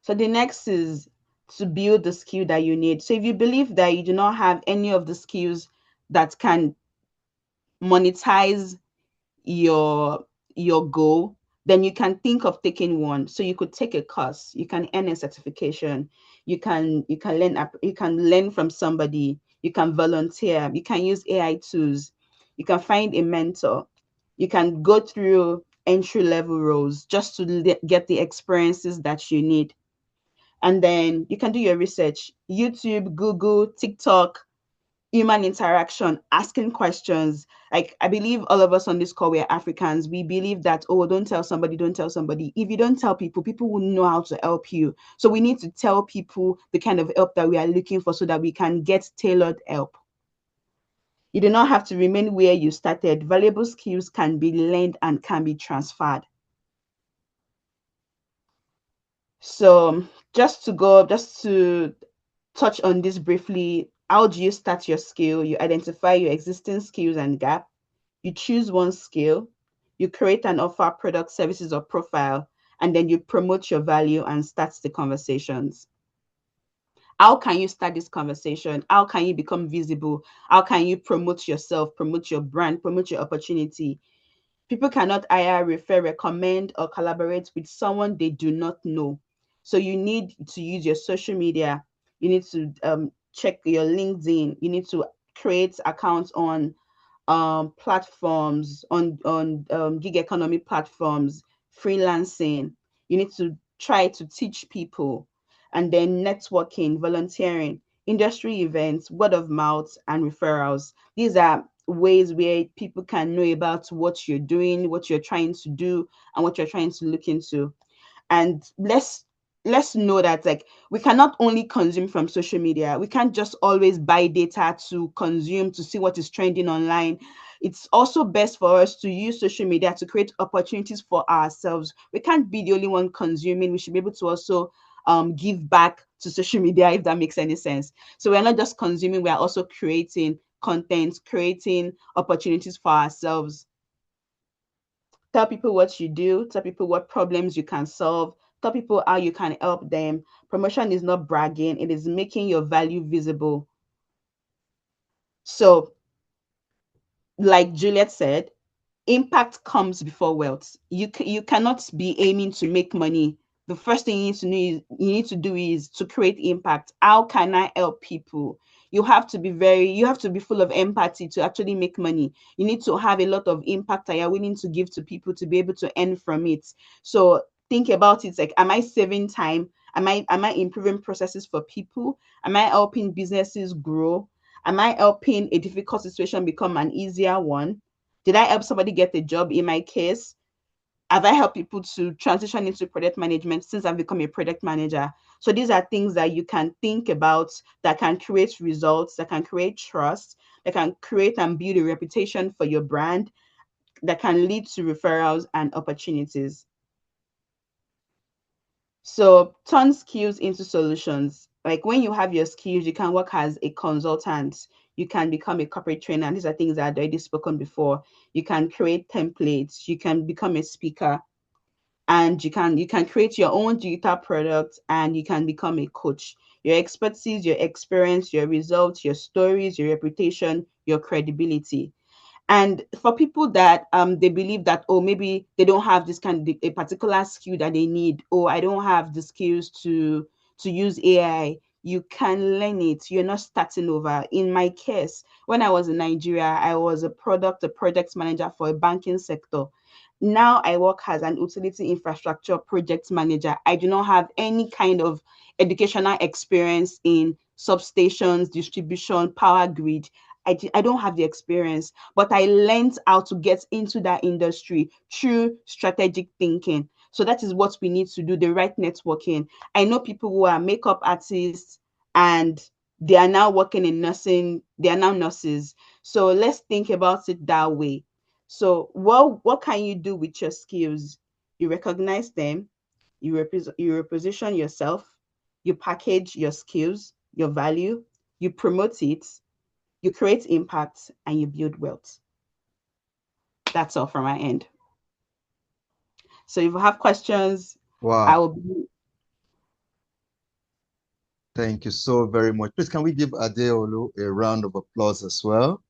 So the next is to build the skill that you need. So if you believe that you do not have any of the skills that can monetize your goal, then you can think of taking one. So you could take a course, you can earn a certification, you can learn from somebody, you can volunteer, you can use AI tools, you can find a mentor, you can go through entry level roles just to get the experiences that you need. And then you can do your research. YouTube, Google, TikTok, human interaction, asking questions. Like, I believe all of us on this call, we're Africans. We believe that, oh, don't tell somebody, don't tell somebody. If you don't tell people, people will know how to help you. So we need to tell people the kind of help that we are looking for so that we can get tailored help. You do not have to remain where you started. Valuable skills can be learned and can be transferred. So just to touch on this briefly, how do you start your skill? You identify your existing skills and gap. You choose one skill. You create an offer, product, services, or profile, and then you promote your value and start the conversations. How can you start this conversation? How can you become visible? How can you promote yourself, promote your brand, promote your opportunity? People cannot hire, refer, recommend, or collaborate with someone they do not know. So you need to use your social media. You need to check your LinkedIn. You need to create accounts on platforms, on gig economy platforms, freelancing. You need to try to teach people, and then networking, volunteering, industry events, word of mouth, and referrals. These are ways where people can know about what you're doing, what you're trying to do, and what you're trying to look into. And let's know that, like, we cannot only consume from social media. We can't just always buy data to consume, to see what is trending online. It's also best for us to use social media to create opportunities for ourselves. We can't be the only one consuming. We should be able to also give back to social media, if that makes any sense. So we're not just consuming, we're also creating content, creating opportunities for ourselves. Tell people what you do, tell people what problems you can solve, Tell people how you can help them. Promotion is not bragging, it is making your value visible. So, like Juliet said, impact comes before wealth. You cannot be aiming to make money. The first thing you need to do is to create impact. How can I help people? You have to be full of empathy to actually make money. You need to have a lot of impact that you're willing to give to people to be able to earn from it. So think about it like, am I saving time? Am I improving processes for people? Am I helping businesses grow? Am I helping a difficult situation become an easier one? Did I help somebody get a job? In my case, have I helped people to transition into product management since I've become a product manager? So these are things that you can think about that can create results, that can create trust, that can create and build a reputation for your brand, that can lead to referrals and opportunities. So turn skills into solutions. Like when you have your skills, you can work as a consultant. You can become a corporate trainer. And these are things that I've already spoken before. You can create templates. You can become a speaker, and you can create your own digital product, and you can become a coach. Your expertise, your experience, your results, your stories, your reputation, your credibility. And for people that they believe that, oh, maybe they don't have this kind of a particular skill that they need, oh, I don't have the skills to use AI, you can learn it. You're not starting over. In my case, when I was in Nigeria, I was a project manager for a banking sector. Now I work as an utility infrastructure project manager. I do not have any kind of educational experience in substations, distribution, power grid. I don't have the experience, but I learned how to get into that industry through strategic thinking. So that is what we need to do, the right networking. I know people who are makeup artists and they are now working in nursing, they are now nurses. So let's think about it that way. So what can you do with your skills? You recognize them, you reposition yourself, you package your skills, your value, you promote it, you create impact, and you build wealth. That's all from my end. So if you have questions, I Wow. will be. Thank you so very much. Please, can we give Adeolu a round of applause as well?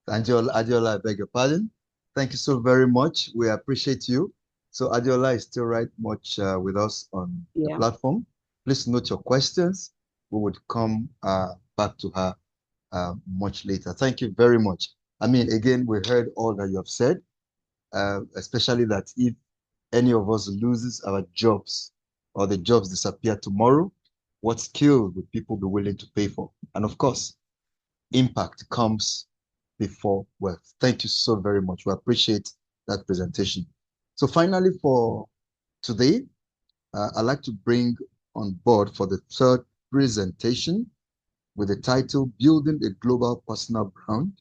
Adiola, I beg your pardon. Thank you so very much. We appreciate you. So Adiola is still right much with us on the Yeah. platform. Please note your questions. We would come back to her much later. Thank you very much. I mean, again, we heard all that you have said, especially that if any of us loses our jobs or the jobs disappear tomorrow, what skill would people be willing to pay for? And of course, impact comes before wealth. Thank you so very much. We appreciate that presentation. So finally, for today, I'd like to bring on board for the third presentation with the title, Building a Global Personal Brand,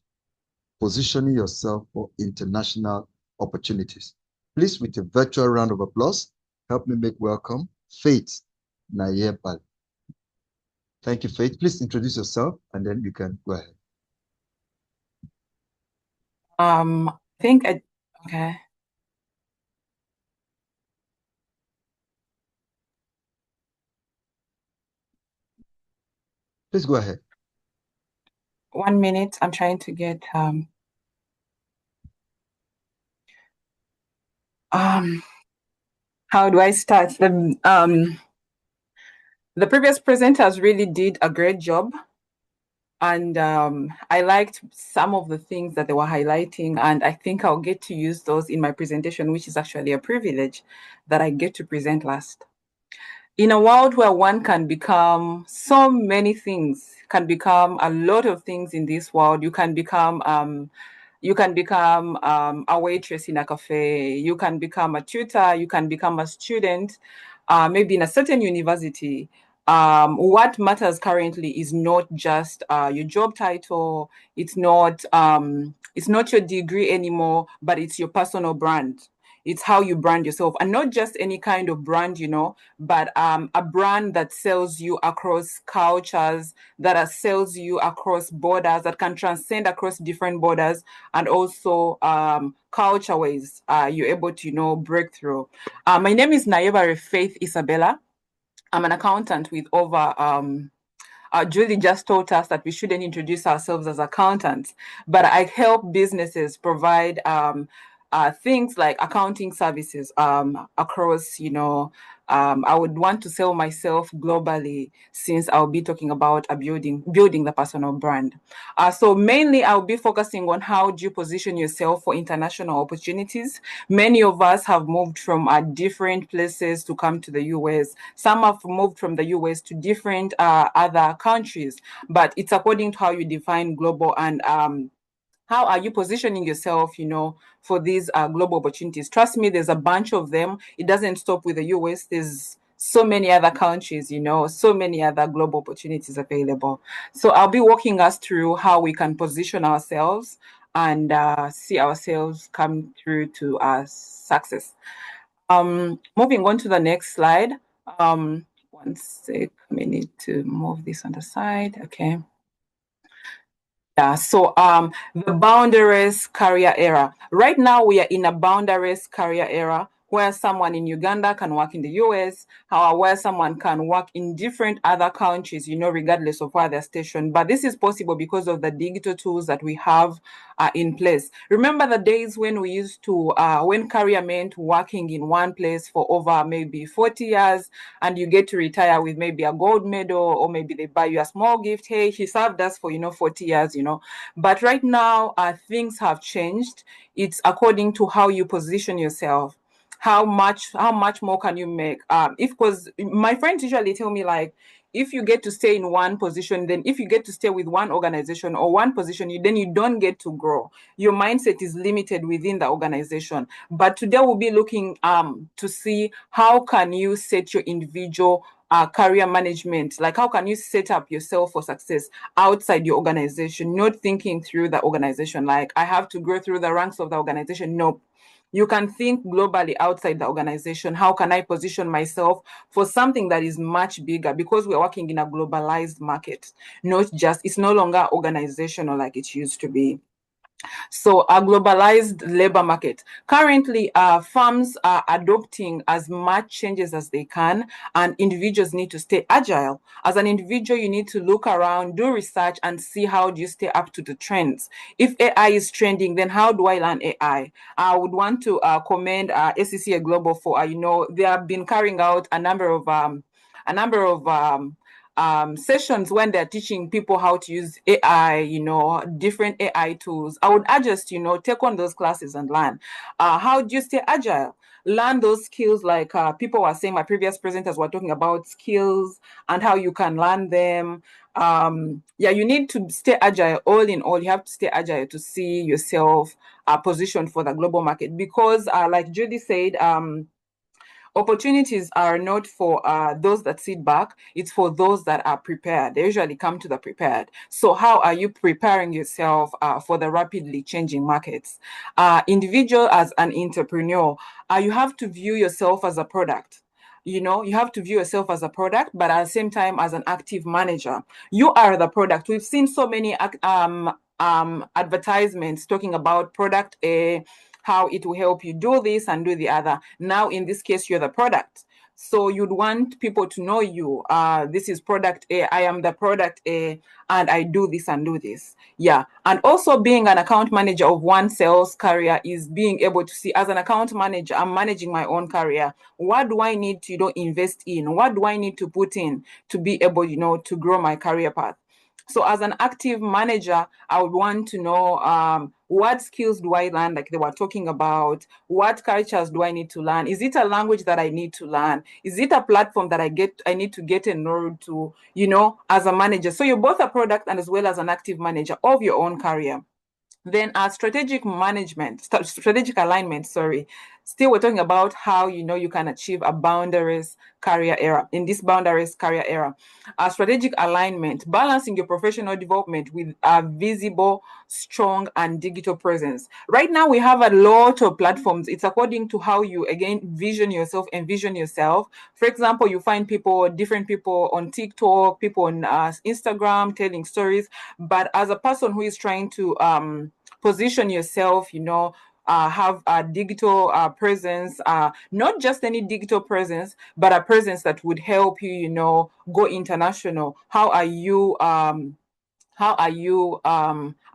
Positioning Yourself for International Opportunities. Please, with a virtual round of applause, help me make welcome Faith Nayebal. Thank you, Faith. Please introduce yourself and then you can go ahead. I think okay. Please go ahead. 1 minute. I'm trying to get how do I start? The previous presenters really did a great job. And I liked some of the things that they were highlighting, and I think I'll get to use those in my presentation, which is actually a privilege that I get to present last. In a world where one can become so many things, can become a lot of things in this world, you can become a waitress in a cafe, you can become a tutor, you can become a student, maybe in a certain university. What matters currently is not just your job title, it's not your degree anymore, but it's your personal brand. It's how you brand yourself, and not just any kind of brand, but a brand that sells you across cultures, that sells you across borders, that can transcend across different borders, and also culture ways you're able to, break through. My name is Nayeba Faith Isabella. I'm an accountant with over Julie just told us that we shouldn't introduce ourselves as accountants, but I help businesses provide things like accounting services across, I would want to sell myself globally, since I'll be talking about building the personal brand. So mainly I'll be focusing on how do you position yourself for international opportunities. Many of us have moved from different places to come to the US. Some have moved from the US to different other countries, but it's according to how you define global, and how are you positioning yourself, for these global opportunities. Trust me, there's a bunch of them. It doesn't stop with the US. There's so many other countries, so many other global opportunities available. So I'll be walking us through how we can position ourselves and see ourselves come through to success. Moving on to the next slide. One sec, we need to move this on the side. Okay. Yeah, so the boundaryless career era. Right now, we are in a boundaryless career era where someone in Uganda can work in the US, where someone can work in different other countries, regardless of where they're stationed. But this is possible because of the digital tools that we have in place. Remember the days when we used to, when career meant working in one place for over maybe 40 years, and you get to retire with maybe a gold medal, or maybe they buy you a small gift. Hey, he served us for, 40 years, But right now, things have changed. It's according to how you position yourself. How much more can you make? Because my friends usually tell me, like, if you get to stay in one position, then if you get to stay with one organization or one position, then you don't get to grow. Your mindset is limited within the organization. But today we'll be looking to see how can you set your individual career management, like how can you set up yourself for success outside your organization, not thinking through the organization, like I have to go through the ranks of the organization. Nope. You can think globally outside the organization. How can I position myself for something that is much bigger? Because we're working in a globalized market, it's no longer organizational like it used to be. So a globalized labor market. Currently, firms are adopting as much changes as they can, and individuals need to stay agile. As an individual, you need to look around, do research, and see how do you stay up to the trends. If AI is trending, then how do I learn AI? I would want to commend SCCA Global for, they have been carrying out a number of sessions when they're teaching people how to use AI, different AI tools. I would urge us to, take on those classes and learn. How do you stay agile? Learn those skills, like people were saying, my previous presenters were talking about skills and how you can learn them. You need to stay agile. All in all, you have to stay agile to see yourself positioned for the global market, because like Judy said, opportunities are not for those that sit back. It's for those that are prepared. They usually come to the prepared. So how are you preparing yourself for the rapidly changing markets? Individual as an entrepreneur, you have to view yourself as a product. You have to view yourself as a product, but at the same time as an active manager. You are the product. We've seen so many advertisements talking about product A, how it will help you do this and do the other. Now, in this case, you're the product. So you'd want people to know you. This is product A. I am the product A, and I do this and do this. Yeah. And also being an account manager of one sales career is being able to see, as an account manager, I'm managing my own career. What do I need to invest in? What do I need to put in to be able, to grow my career path? So as an active manager, I would want to know what skills do I learn, like they were talking about. What cultures do I need to learn? Is it a language that I need to learn? Is it a platform that I need to get enrolled to, as a manager? So you're both a product and as well as an active manager of your own career. Then strategic alignment, still we're talking about how, you can achieve a boundaries career era. In this boundaries career era, strategic alignment, balancing your professional development with a visible, strong, and digital presence. Right now, we have a lot of platforms. It's according to how you, again, envision yourself. For example, you find different people on TikTok, people on Instagram telling stories. But as a person who is trying to position yourself, have a digital presence, not just any digital presence, but a presence that would help you, go international. How are you I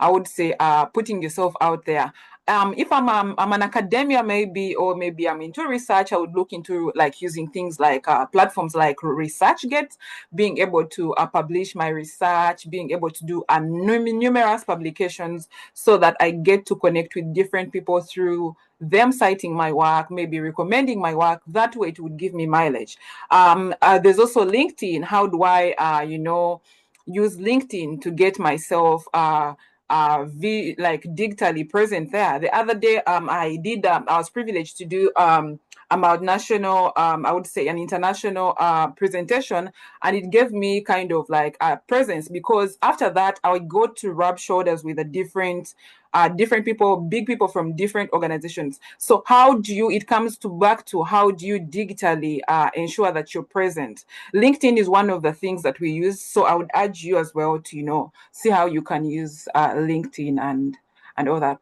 would say putting yourself out there? If I'm an academia, maybe, or maybe I'm into research, I would look into like using things like platforms like ResearchGate, being able to publish my research, being able to do numerous publications, so that I get to connect with different people through them citing my work, maybe recommending my work. That way it would give me mileage. There's also LinkedIn. How do I use LinkedIn to get myself like digitally present there? The other day, I was privileged to do about national, I would say an international presentation, and it gave me kind of like a presence, because after that I would go to rub shoulders with a different people, big people from different organizations. So it comes back to how do you digitally ensure that you're present? LinkedIn is one of the things that we use. So I would urge you as well to, see how you can use LinkedIn and all that.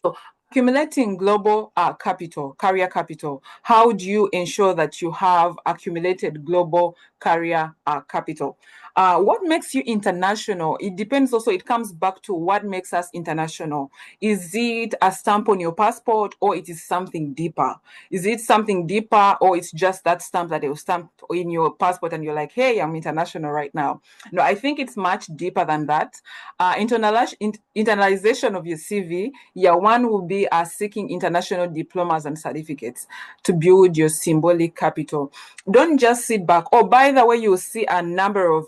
So accumulating global career capital. How do you ensure that you have accumulated global career capital? What makes you international? It depends also, it comes back to what makes us international. Is it a stamp on your passport, or it is something deeper? Is it something deeper, or it's just that stamp that they will stamp in your passport and you're like, hey, I'm international right now? No, I think it's much deeper than that. Internalization of your CV. Yeah, one will be seeking international diplomas and certificates to build your symbolic capital. Don't just sit back. Oh, by the way, you'll see a number of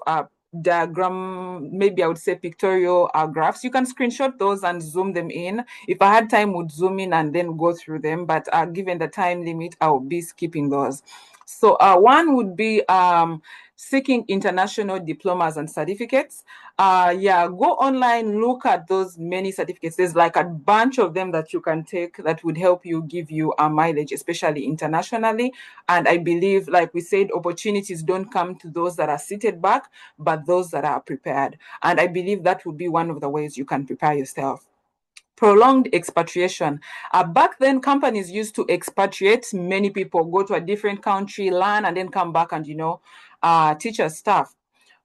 diagram, maybe I would say pictorial graphs. You can screenshot those and zoom them in. If I had time, would zoom in and then go through them. But given the time limit, I'll be skipping those. So one would be seeking international diplomas and certificates. Go online, look at those many certificates. There's like a bunch of them that you can take that would help you, give you a mileage, especially internationally. And I believe, like we said, opportunities don't come to those that are seated back, but those that are prepared. And I believe that would be one of the ways you can prepare yourself. Prolonged expatriation. Back then, companies used to expatriate many people, go to a different country, learn, and then come back and, teach us stuff.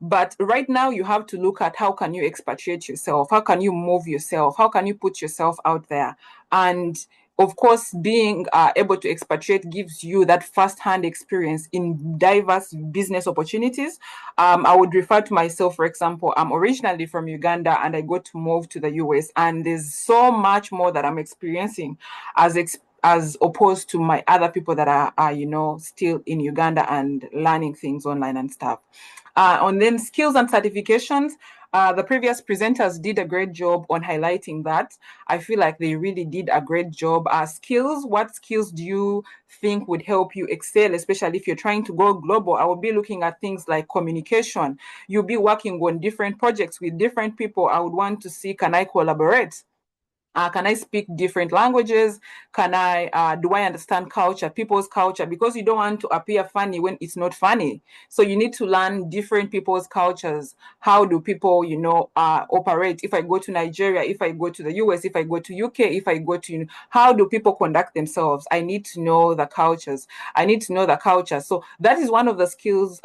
But right now, you have to look at how can you expatriate yourself? How can you move yourself? How can you put yourself out there? And of course, being able to expatriate gives you that first-hand experience in diverse business opportunities. I would refer to myself, for example, I'm originally from Uganda and I got to move to the US, and there's so much more that I'm experiencing as opposed to my other people that are still in Uganda and learning things online and stuff. And then skills and certifications. The previous presenters did a great job on highlighting that. I feel like they really did a great job. Skills, what skills do you think would help you excel, especially if you're trying to go global? I will be looking at things like communication. You'll be working on different projects with different people. I would want to see, can I collaborate? Can I speak different languages? Do I understand culture, people's culture? Because you don't want to appear funny when it's not funny. So you need to learn different people's cultures. How do people, operate? If I go to Nigeria, if I go to the US, if I go to UK, if I go to, how do people conduct themselves? I need to know the cultures. I need to know the culture. So that is one of the skills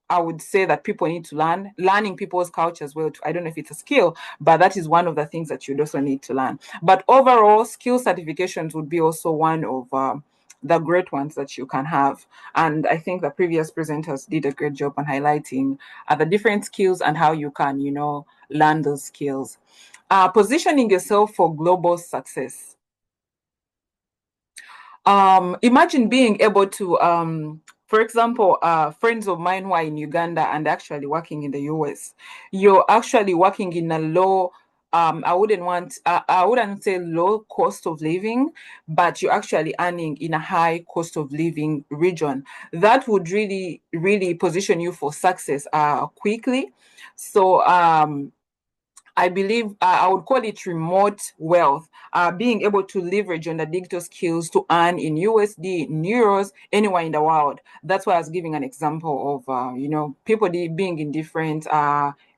I would say that people need to learn, learning people's cultures. Well, I don't know if it's a skill, but that is one of the things that you'd also need to learn. But overall, skill certifications would be also one of the great ones that you can have. And I think the previous presenters did a great job on highlighting the different skills and how you can, learn those skills. Positioning yourself for global success. Imagine being able to, for example, friends of mine who are in Uganda and actually working in the US. You're actually working in a low I wouldn't say low cost of living, but you're actually earning in a high cost of living region. That would really, really position you for success quickly. So I believe I would call it remote wealth, being able to leverage on the digital skills to earn in USD, in euros, anywhere in the world. That's why I was giving an example of, people being in different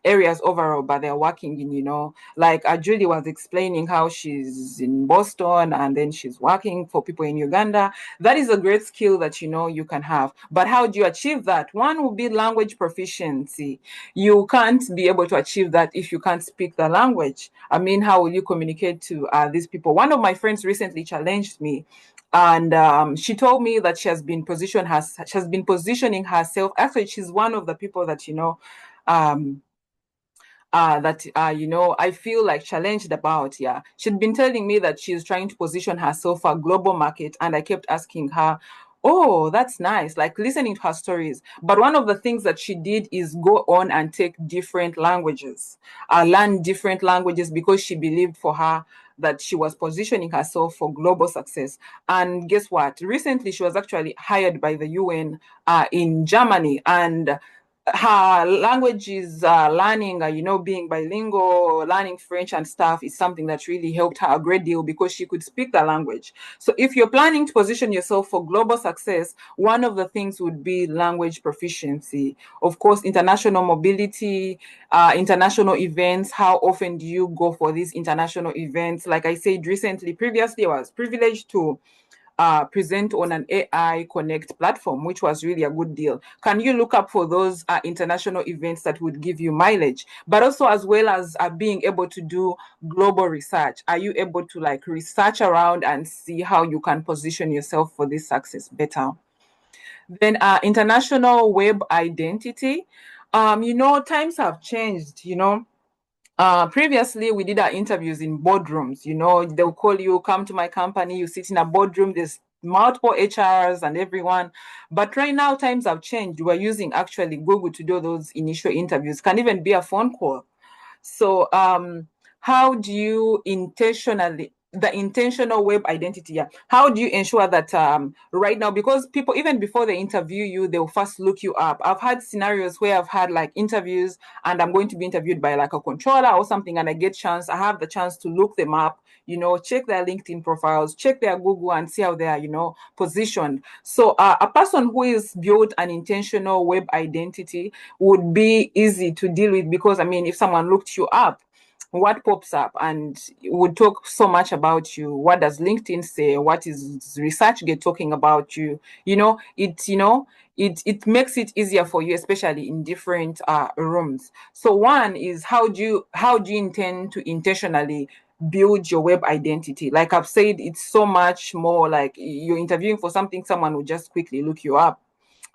areas overall, but they're working in, like Julie was explaining how she's in Boston and then she's working for people in Uganda. That is a great skill that, you can have. But how do you achieve that? One would be language proficiency. You can't be able to achieve that if you can't speak the language. I mean, how will you communicate to these people? One of my friends recently challenged me, and she told me that she has been positioning herself. Actually, she's one of the people that um, I feel like challenged about. Yeah, she'd been telling me that she's trying to position herself for a global market, and I kept asking her, oh, that's nice, like listening to her stories. But one of the things that she did is go on and take different languages, learn different languages, because she believed for her that she was positioning herself for global success. And guess what? Recently, she was actually hired by the UN in Germany, and her language is learning, being bilingual, learning French and stuff is something that really helped her a great deal because she could speak the language. So if you're planning to position yourself for global success, one of the things would be language proficiency. Of course, international mobility, international events. How often do you go for these international events? Like I said previously, I was privileged to present on an AI Connect platform, which was really a good deal. Can you look up for those international events that would give you mileage? But also, as well as being able to do global research, are you able to like research around and see how you can position yourself for this success better? Then international web identity. Times have changed, previously we did our interviews in boardrooms. They'll call you, come to my company, you sit in a boardroom, there's multiple HRs and everyone. But right now times have changed. We're using actually Google to do those initial interviews. Can even be a phone call. So how do you the intentional web identity? Yeah. How do you ensure that right now, because people, even before they interview you, they'll first look you up. I've had scenarios where I've had like interviews and I'm going to be interviewed by like a controller or something, and I have the chance to look them up, check their LinkedIn profiles, check their Google, and see how they are, positioned. So a person who is built an intentional web identity would be easy to deal with, because I mean, if someone looked you up, what pops up and would talk so much about you? What does LinkedIn say? What is ResearchGate talking about you? It makes it easier for you, especially in different rooms. So one is, how do you intend to intentionally build your web identity? Like I've said, it's so much more like you're interviewing for something, someone will just quickly look you up.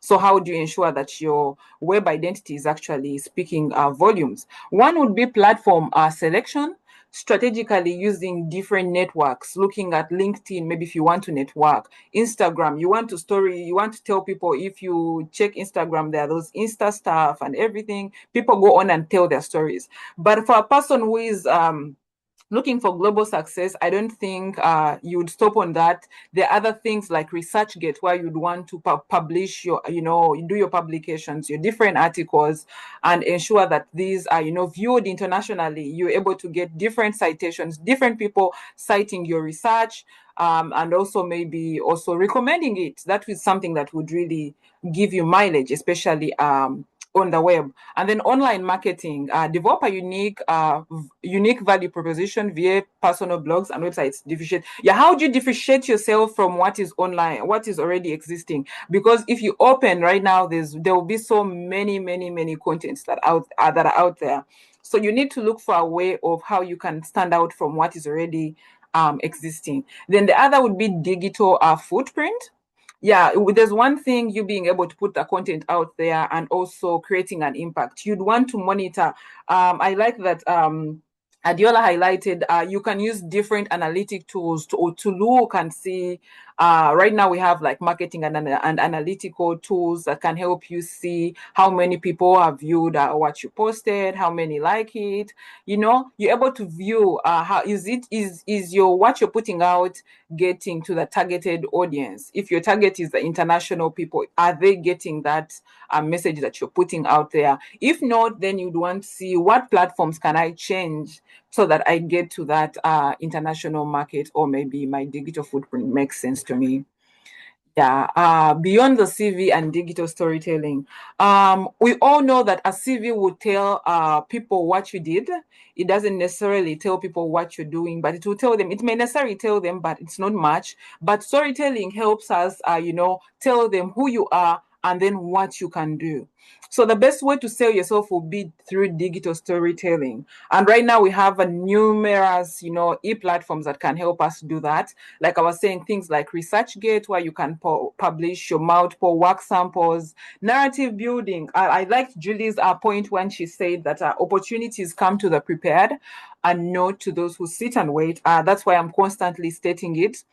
So how do you ensure that your web identity is actually speaking volumes? One would be platform selection, strategically using different networks, looking at LinkedIn, maybe if you want to network, Instagram, you want to tell people, if you check Instagram, there are those Insta stuff and everything. People go on and tell their stories. But for a person who is looking for global success, I don't think you would stop on that. There are other things like ResearchGate, where you'd want to publish your, you do your publications, your different articles, and ensure that these are, viewed internationally. You're able to get different citations, different people citing your research, and also maybe also recommending it. That is something that would really give you mileage, especially on the web. And then online marketing, develop a unique value proposition via personal blogs and websites. How do you differentiate yourself from what is online, what is already existing? Because if you open right now, there will be so many contents that are out there. So you need to look for a way of how you can stand out from what is already existing. Then the other would be digital footprint. Yeah, there's one thing, you being able to put the content out there and also creating an impact. You'd want to monitor. I like that Adiola highlighted, you can use different analytic tools to look and see Right now we have like marketing and analytical tools that can help you see how many people have viewed what you posted, how many like it. You're able to view how is your what you're putting out getting to the targeted audience. If your target is the international people, are they getting that message that you're putting out there? If not, then you'd want to see what platforms can I change so that I get to that international market, or maybe my digital footprint makes sense to me. Yeah, beyond the CV and digital storytelling, we all know that a CV will tell people what you did. It doesn't necessarily tell people what you're doing, but it will tell them. It may necessarily tell them, but it's not much. But storytelling helps us, tell them who you are and then what you can do. So the best way to sell yourself will be through digital storytelling. And right now we have a numerous, e-platforms that can help us do that. Like I was saying, things like ResearchGate, where you can publish your multiple work samples, narrative building. I liked Julie's point when she said that opportunities come to the prepared and not to those who sit and wait. That's why I'm constantly stating it.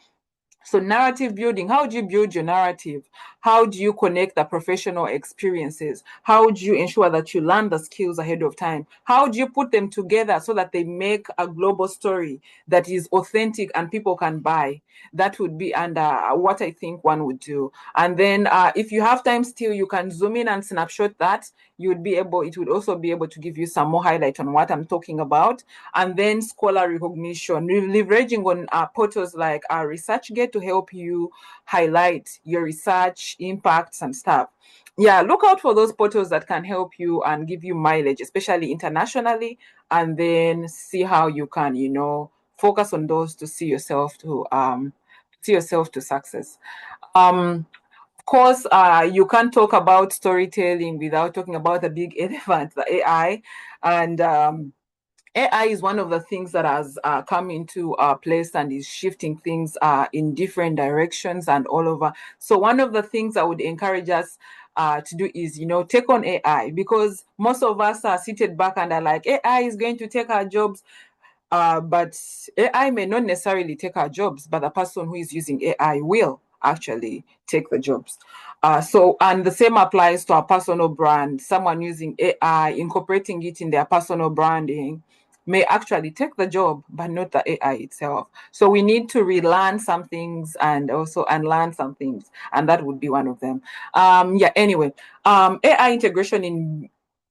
So narrative building, how do you build your narrative? How do you connect the professional experiences? How do you ensure that you learn the skills ahead of time? How do you put them together so that they make a global story that is authentic and people can buy? That would be under what I think one would do. And then if you have time still, you can zoom in and snapshot that. It would also be able to give you some more highlight on what I'm talking about. And then scholar recognition, leveraging on portals like ResearchGate to help you highlight your research impacts and stuff. Yeah, look out for those portals that can help you and give you mileage, especially internationally, and then see how you can, focus on those to see yourself to success. Of course, you can't talk about storytelling without talking about the big elephant, the AI. And AI is one of the things that has come into place and is shifting things in different directions and all over. So one of the things I would encourage us to do is, take on AI, because most of us are seated back and are like, AI is going to take our jobs. But AI may not necessarily take our jobs, but the person who is using AI will actually take the jobs. And the same applies to our personal brand. Someone using AI, incorporating it in their personal branding, may actually take the job, but not the AI itself. So we need to relearn some things and also unlearn some things, and that would be one of them. Anyway, AI integration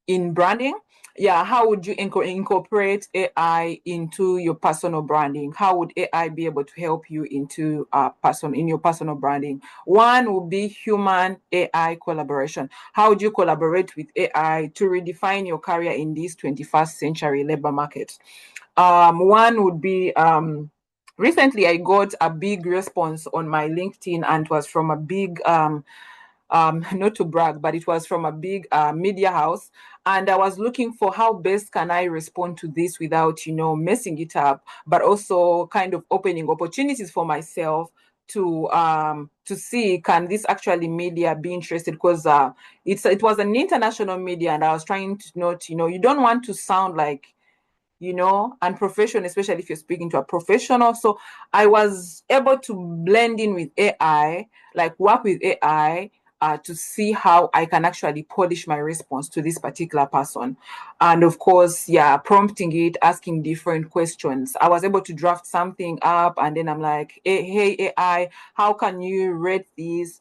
in branding. Yeah, how would you incorporate AI into your personal branding? How would AI be able to help you in your personal branding? One would be human AI collaboration. How would you collaborate with AI to redefine your career in this 21st century labor market? One would be recently I got a big response on my LinkedIn, and it was from a big not to brag, but it was from a big media house. And I was looking for how best can I respond to this without, messing it up, but also kind of opening opportunities for myself to see, can this actually media be interested? Because it was an international media, and I was trying to note, you don't want to sound like unprofessional, especially if you're speaking to a professional. So I was able to blend in with AI, like work with AI to see how I can actually polish my response to this particular person. And of course, prompting it, asking different questions. I was able to draft something up, and then I'm like, hey AI, how can you rate this?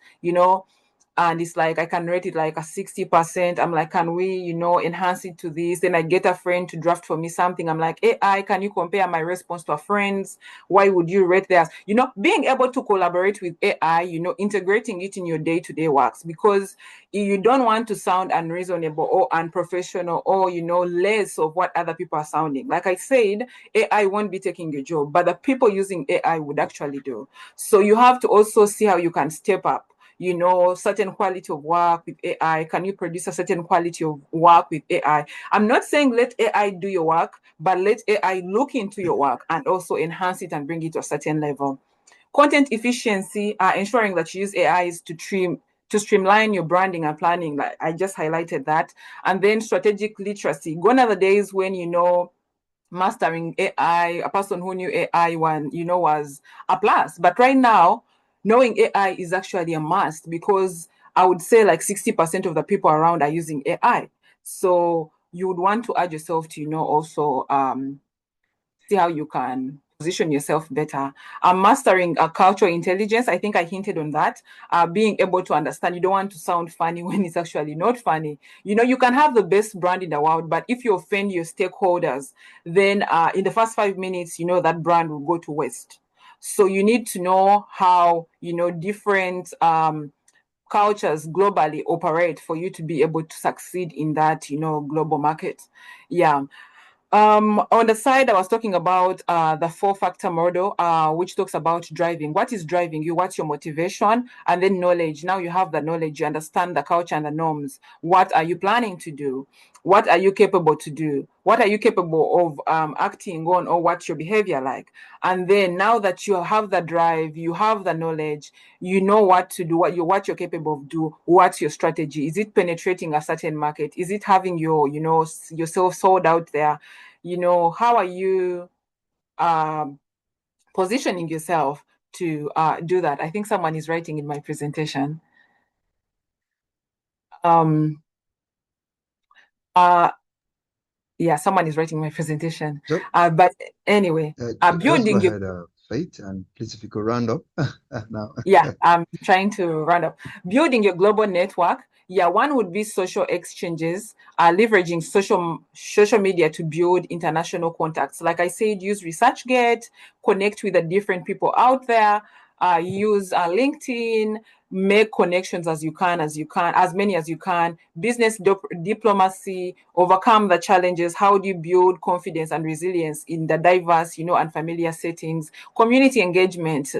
And it's like I can rate it like a 60%. I'm like, can we, enhance it to this? Then I get a friend to draft for me something. I'm like, AI, can you compare my response to a friend's? Why would you rate theirs? Being able to collaborate with AI, integrating it in your day-to-day works, because you don't want to sound unreasonable or unprofessional or, less of what other people are sounding. Like I said, AI won't be taking your job, but the people using AI would actually do. So you have to also see how you can step up certain quality of work with AI. Can you produce a certain quality of work with AI? I'm not saying let AI do your work, but let AI look into your work and also enhance it and bring it to a certain level. Content efficiency, ensuring that you use AIs to streamline your branding and planning. Like I just highlighted that. And then strategic literacy. Gone are the days when, mastering AI, a person who knew AI was a plus. But right now, knowing AI is actually a must, because I would say like 60% of the people around are using AI. So you would want to urge yourself to, also see how you can position yourself better. Mastering cultural intelligence, I think I hinted on that. Being able to understand, you don't want to sound funny when it's actually not funny. You can have the best brand in the world, but if you offend your stakeholders, then in the first 5 minutes, that brand will go to waste. So you need to know how, different cultures globally operate for you to be able to succeed in that, global market. Yeah. On the side, I was talking about the four-factor model, which talks about driving. What is driving you? What's your motivation? And then knowledge. Now you have the knowledge, you understand the culture and the norms. What are you planning to do? What are you capable to do? What are you capable of acting on, or what's your behavior like? And then now that you have the drive, you have the knowledge, you know what to do, what you're capable of do, what's your strategy? Is it penetrating a certain market? Is it having yourself sold out there? How are you positioning yourself to do that? I think someone is writing in my presentation. Um, yeah, someone is writing my presentation. Just, But anyway, just go building your ahead, Faith, and please, if you could round up now. Yeah, I'm trying to round up. Building your global network. Yeah, one would be social exchanges, leveraging social media to build international contacts. Like I said, use ResearchGate, connect with the different people out there, use LinkedIn, make connections as many as you can. Business diplomacy, overcome the challenges. How do you build confidence and resilience in the diverse, unfamiliar settings? Community engagement,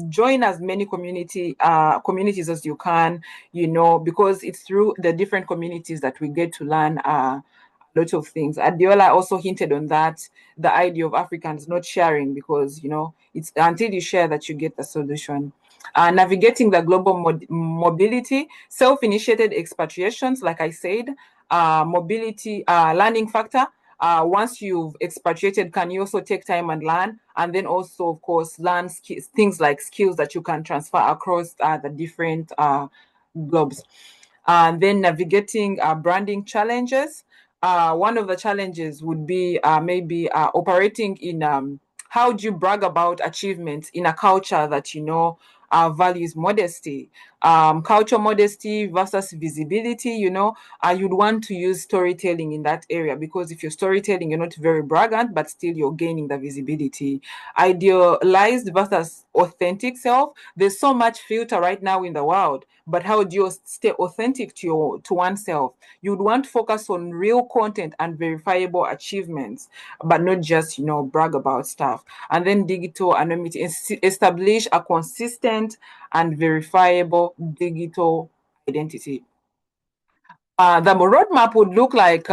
join as many communities as you can, because it's through the different communities that we get to learn lot of things. Adiola also hinted on that, the idea of Africans not sharing, because it's until you share that you get the solution. Navigating the global mobility, self-initiated expatriations, like I said, mobility, learning factor. Once you've expatriated, can you also take time and learn? And then also, of course, learn things like skills that you can transfer across the different globes. And then navigating branding challenges. One of the challenges would be maybe operating in how do you brag about achievements in a culture that values modesty, culture modesty versus visibility. You'd want to use storytelling in that area, because if you're storytelling, you're not very braggant, but still you're gaining the visibility. Idealized versus authentic self. There's so much filter right now in the world, but how do you stay authentic to oneself? You'd want to focus on real content and verifiable achievements, but not just brag about stuff. And then digital anonymity, establish a consistent and verifiable digital identity. The roadmap would look like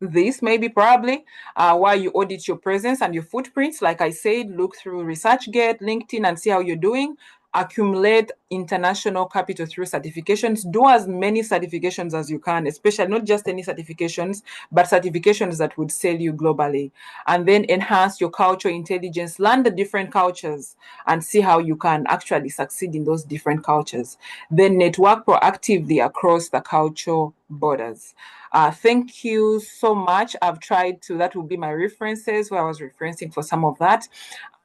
this, maybe, probably, while you audit your presence and your footprints. Like I said, look through ResearchGate, LinkedIn, and see how you're doing. Accumulate international capital through certifications. Do as many certifications as you can, especially not just any certifications, but certifications that would sell you globally. And then enhance your cultural intelligence. Learn the different cultures and see how you can actually succeed in those different cultures. Then network proactively across the cultural borders. Thank you so much. That will be my references, where I was referencing for some of that.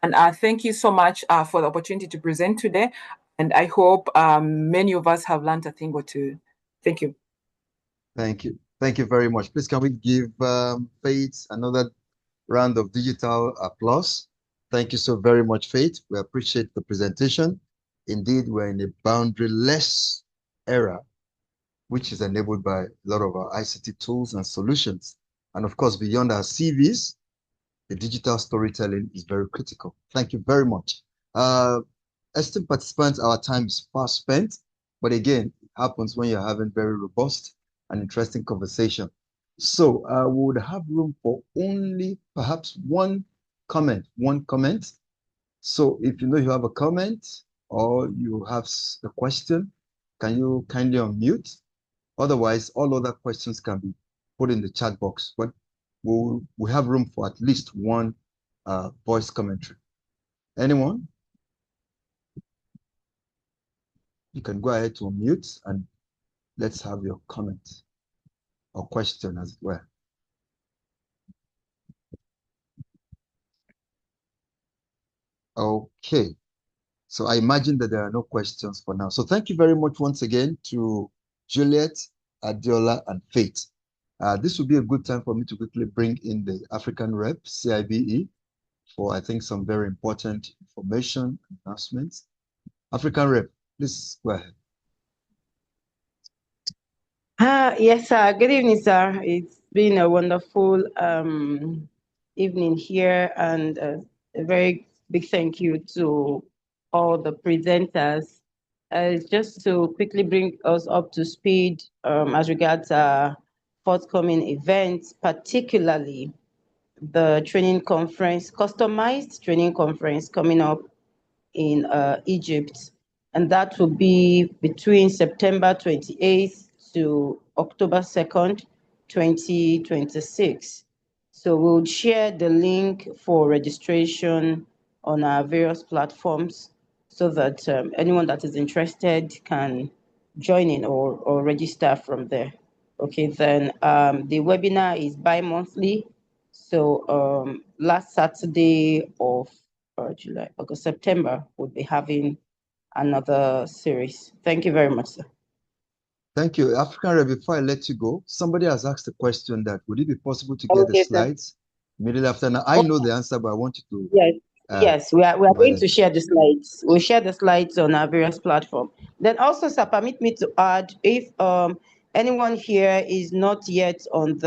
And thank you so much for the opportunity to present today. And I hope many of us have learned a thing or two. Thank you. Thank you. Thank you very much. Please, can we give Faith another round of digital applause? Thank you so very much, Faith. We appreciate the presentation. Indeed, we're in a boundaryless era, which is enabled by a lot of our ICT tools and solutions. And of course, beyond our CVs, the digital storytelling is very critical. Thank you very much. Esteemed participants, our time is fast spent, but again, it happens when you're having very robust and interesting conversation. So we would have room for only perhaps one comment. So if you have a comment or you have a question, can you kindly unmute? Otherwise, all other questions can be put in the chat box, but we have room for at least one voice commentary. Anyone? You can go ahead to unmute and let's have your comment or question as well. Okay. So I imagine that there are no questions for now. So thank you very much once again to Juliet, Adiola, and Faith. This would be a good time for me to quickly bring in the African rep, CIBE, for I think some very important information, announcements. African rep, please go ahead. Yes, sir. Good evening, sir. It's been a wonderful evening here, and a very big thank you to all the presenters. Just to quickly bring us up to speed as regards forthcoming events, particularly the training conference, customized training conference coming up in Egypt, and that will be between September 28th to October 2nd, 2026. So we'll share the link for registration on our various platforms so that anyone that is interested can join in or register from there. Okay, then the webinar is bi-monthly. So last Saturday of July, August, September, we'll be having another series. Thank you very much, sir. Thank you. African rep, before I let you go, somebody has asked a question that would it be possible to get the slides immediately after? Now, I know the answer, but I want you to. Yes. Yes, we are going to share the slides. We'll share the slides on our various platforms. Then also, sir, permit me to add, if anyone here is not yet on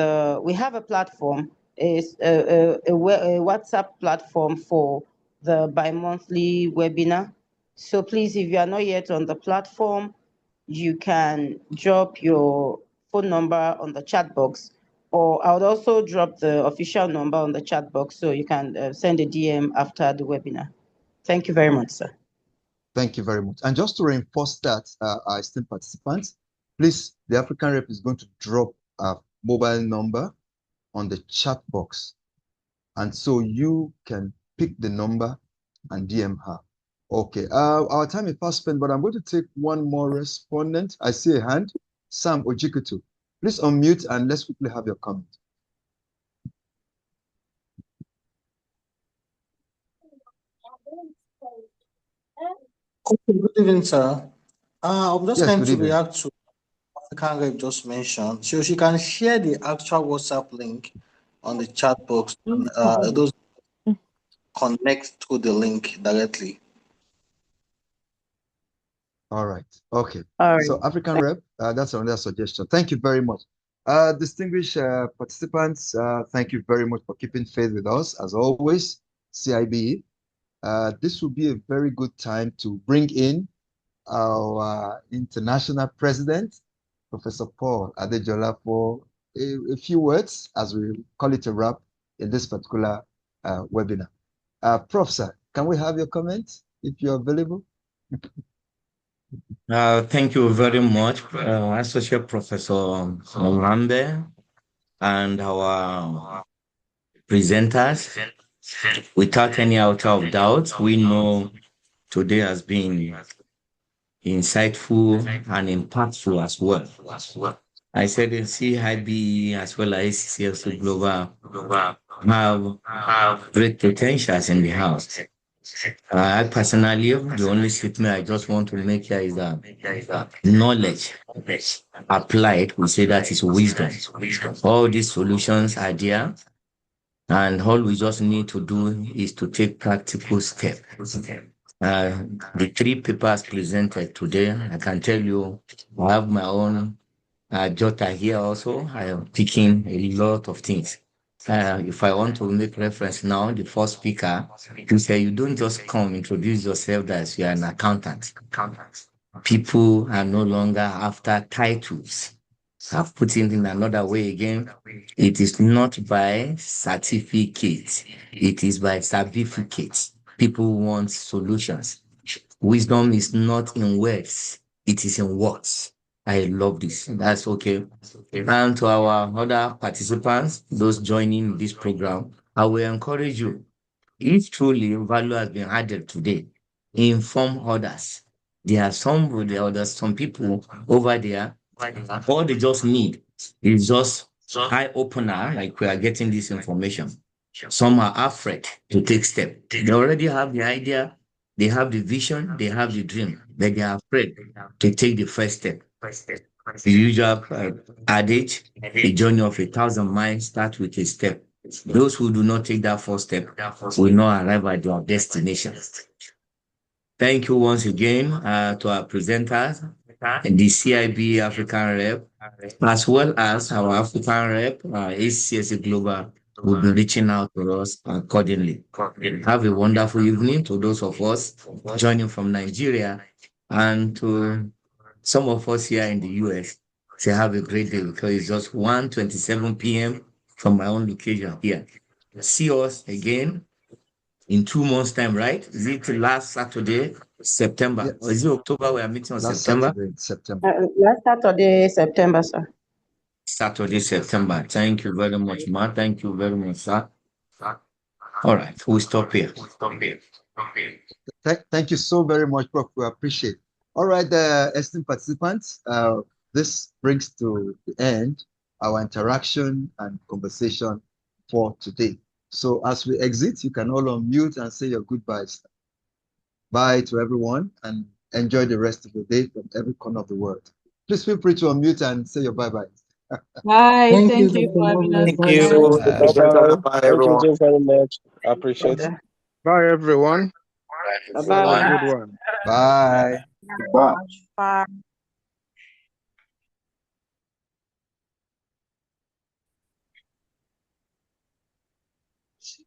we have a platform, is a WhatsApp platform for the bi-monthly webinar. So please, if you are not yet on the platform, you can drop your phone number on the chat box, or I would also drop the official number on the chat box so you can send a DM after the webinar. Thank you very much, sir. Thank you very much. And just to reinforce that, our esteemed participants, please, the African rep is going to drop a mobile number on the chat box. And so you can pick the number and DM her. Okay, our time is fast spent, but I'm going to take one more respondent. I see a hand, Sam Ojikutu. Please unmute and let's quickly have your comment. Okay, good evening, sir. I'm just going to evening. react to African Rep just mentioned. So she can share the actual WhatsApp link on the chat box, and those connect to the link directly. All right. Okay. All right. So African rep, that's another suggestion. Thank you very much. Distinguished participants, thank you very much for keeping faith with us. As always, CIBE, this will be a very good time to bring in our international president, Professor Paul Adejola, for a few words, as we call it a wrap in this particular webinar. Prof, sir, can we have your comment if you're available? Thank you very much, Associate Professor Lambe and our presenters. Without any out of doubt, we know today has been insightful and impactful as well. I said in CIB as well as ACCFC Global have great potentials in the house. I personally, the only statement I just want to make here is that knowledge applied, we say that is wisdom. All these solutions are there, and all we just need to do is to take practical steps. The three papers presented today, I can tell you, I have my own jotter here also. I am picking a lot of things. If I want to make reference now, the first speaker, you say you don't just come introduce yourself as you are an accountant. People are no longer after titles. I've put it in another way again. It is not by certificate. It is by certificates. People want solutions. Wisdom is not in words. It is in words. I love this. That's okay. And to our other participants, those joining this program, I will encourage you. If truly value has been added today, inform others. There are there's some people over there, all they just need is just eye opener, like we are getting this information. Some are afraid to take step. They already have the idea, they have the vision, they have the dream, but they are afraid to take the first step. The usual adage, the journey of 1,000 miles starts with a step. Those who do not take that first step will not arrive at their destination. Thank you once again to our presenters, the CIB African rep, as well as our African rep, ACSA Global, will be reaching out to us accordingly. Have a wonderful evening to those of us joining from Nigeria, and to some of us here in the US. Say have a great day, because it's just 1:27 p.m. from my own location here. See us again in 2 months' time, right? Is it last Saturday, September? Yes. Or is it October? We are meeting on Last September? Saturday, September. Last Saturday, September, sir. Saturday, September. Thank you very much, Ma. Thank you very much, sir. All right, we'll stop here. Thank you so very much, Prof. We appreciate. All right, esteemed participants, this brings to the end our interaction and conversation for today. So as we exit, you can all unmute and say your goodbyes. Bye to everyone, and enjoy the rest of the day from every corner of the world. Please feel free to unmute and say your bye-bye. Bye. Thank you, Thank you Dr. for having Mohammed. us. Thank you. Bye. Bye-bye. Thank you just very much. I appreciate it. Bye, everyone. Have a Bye-bye. good one. Bye. Bye. Bye.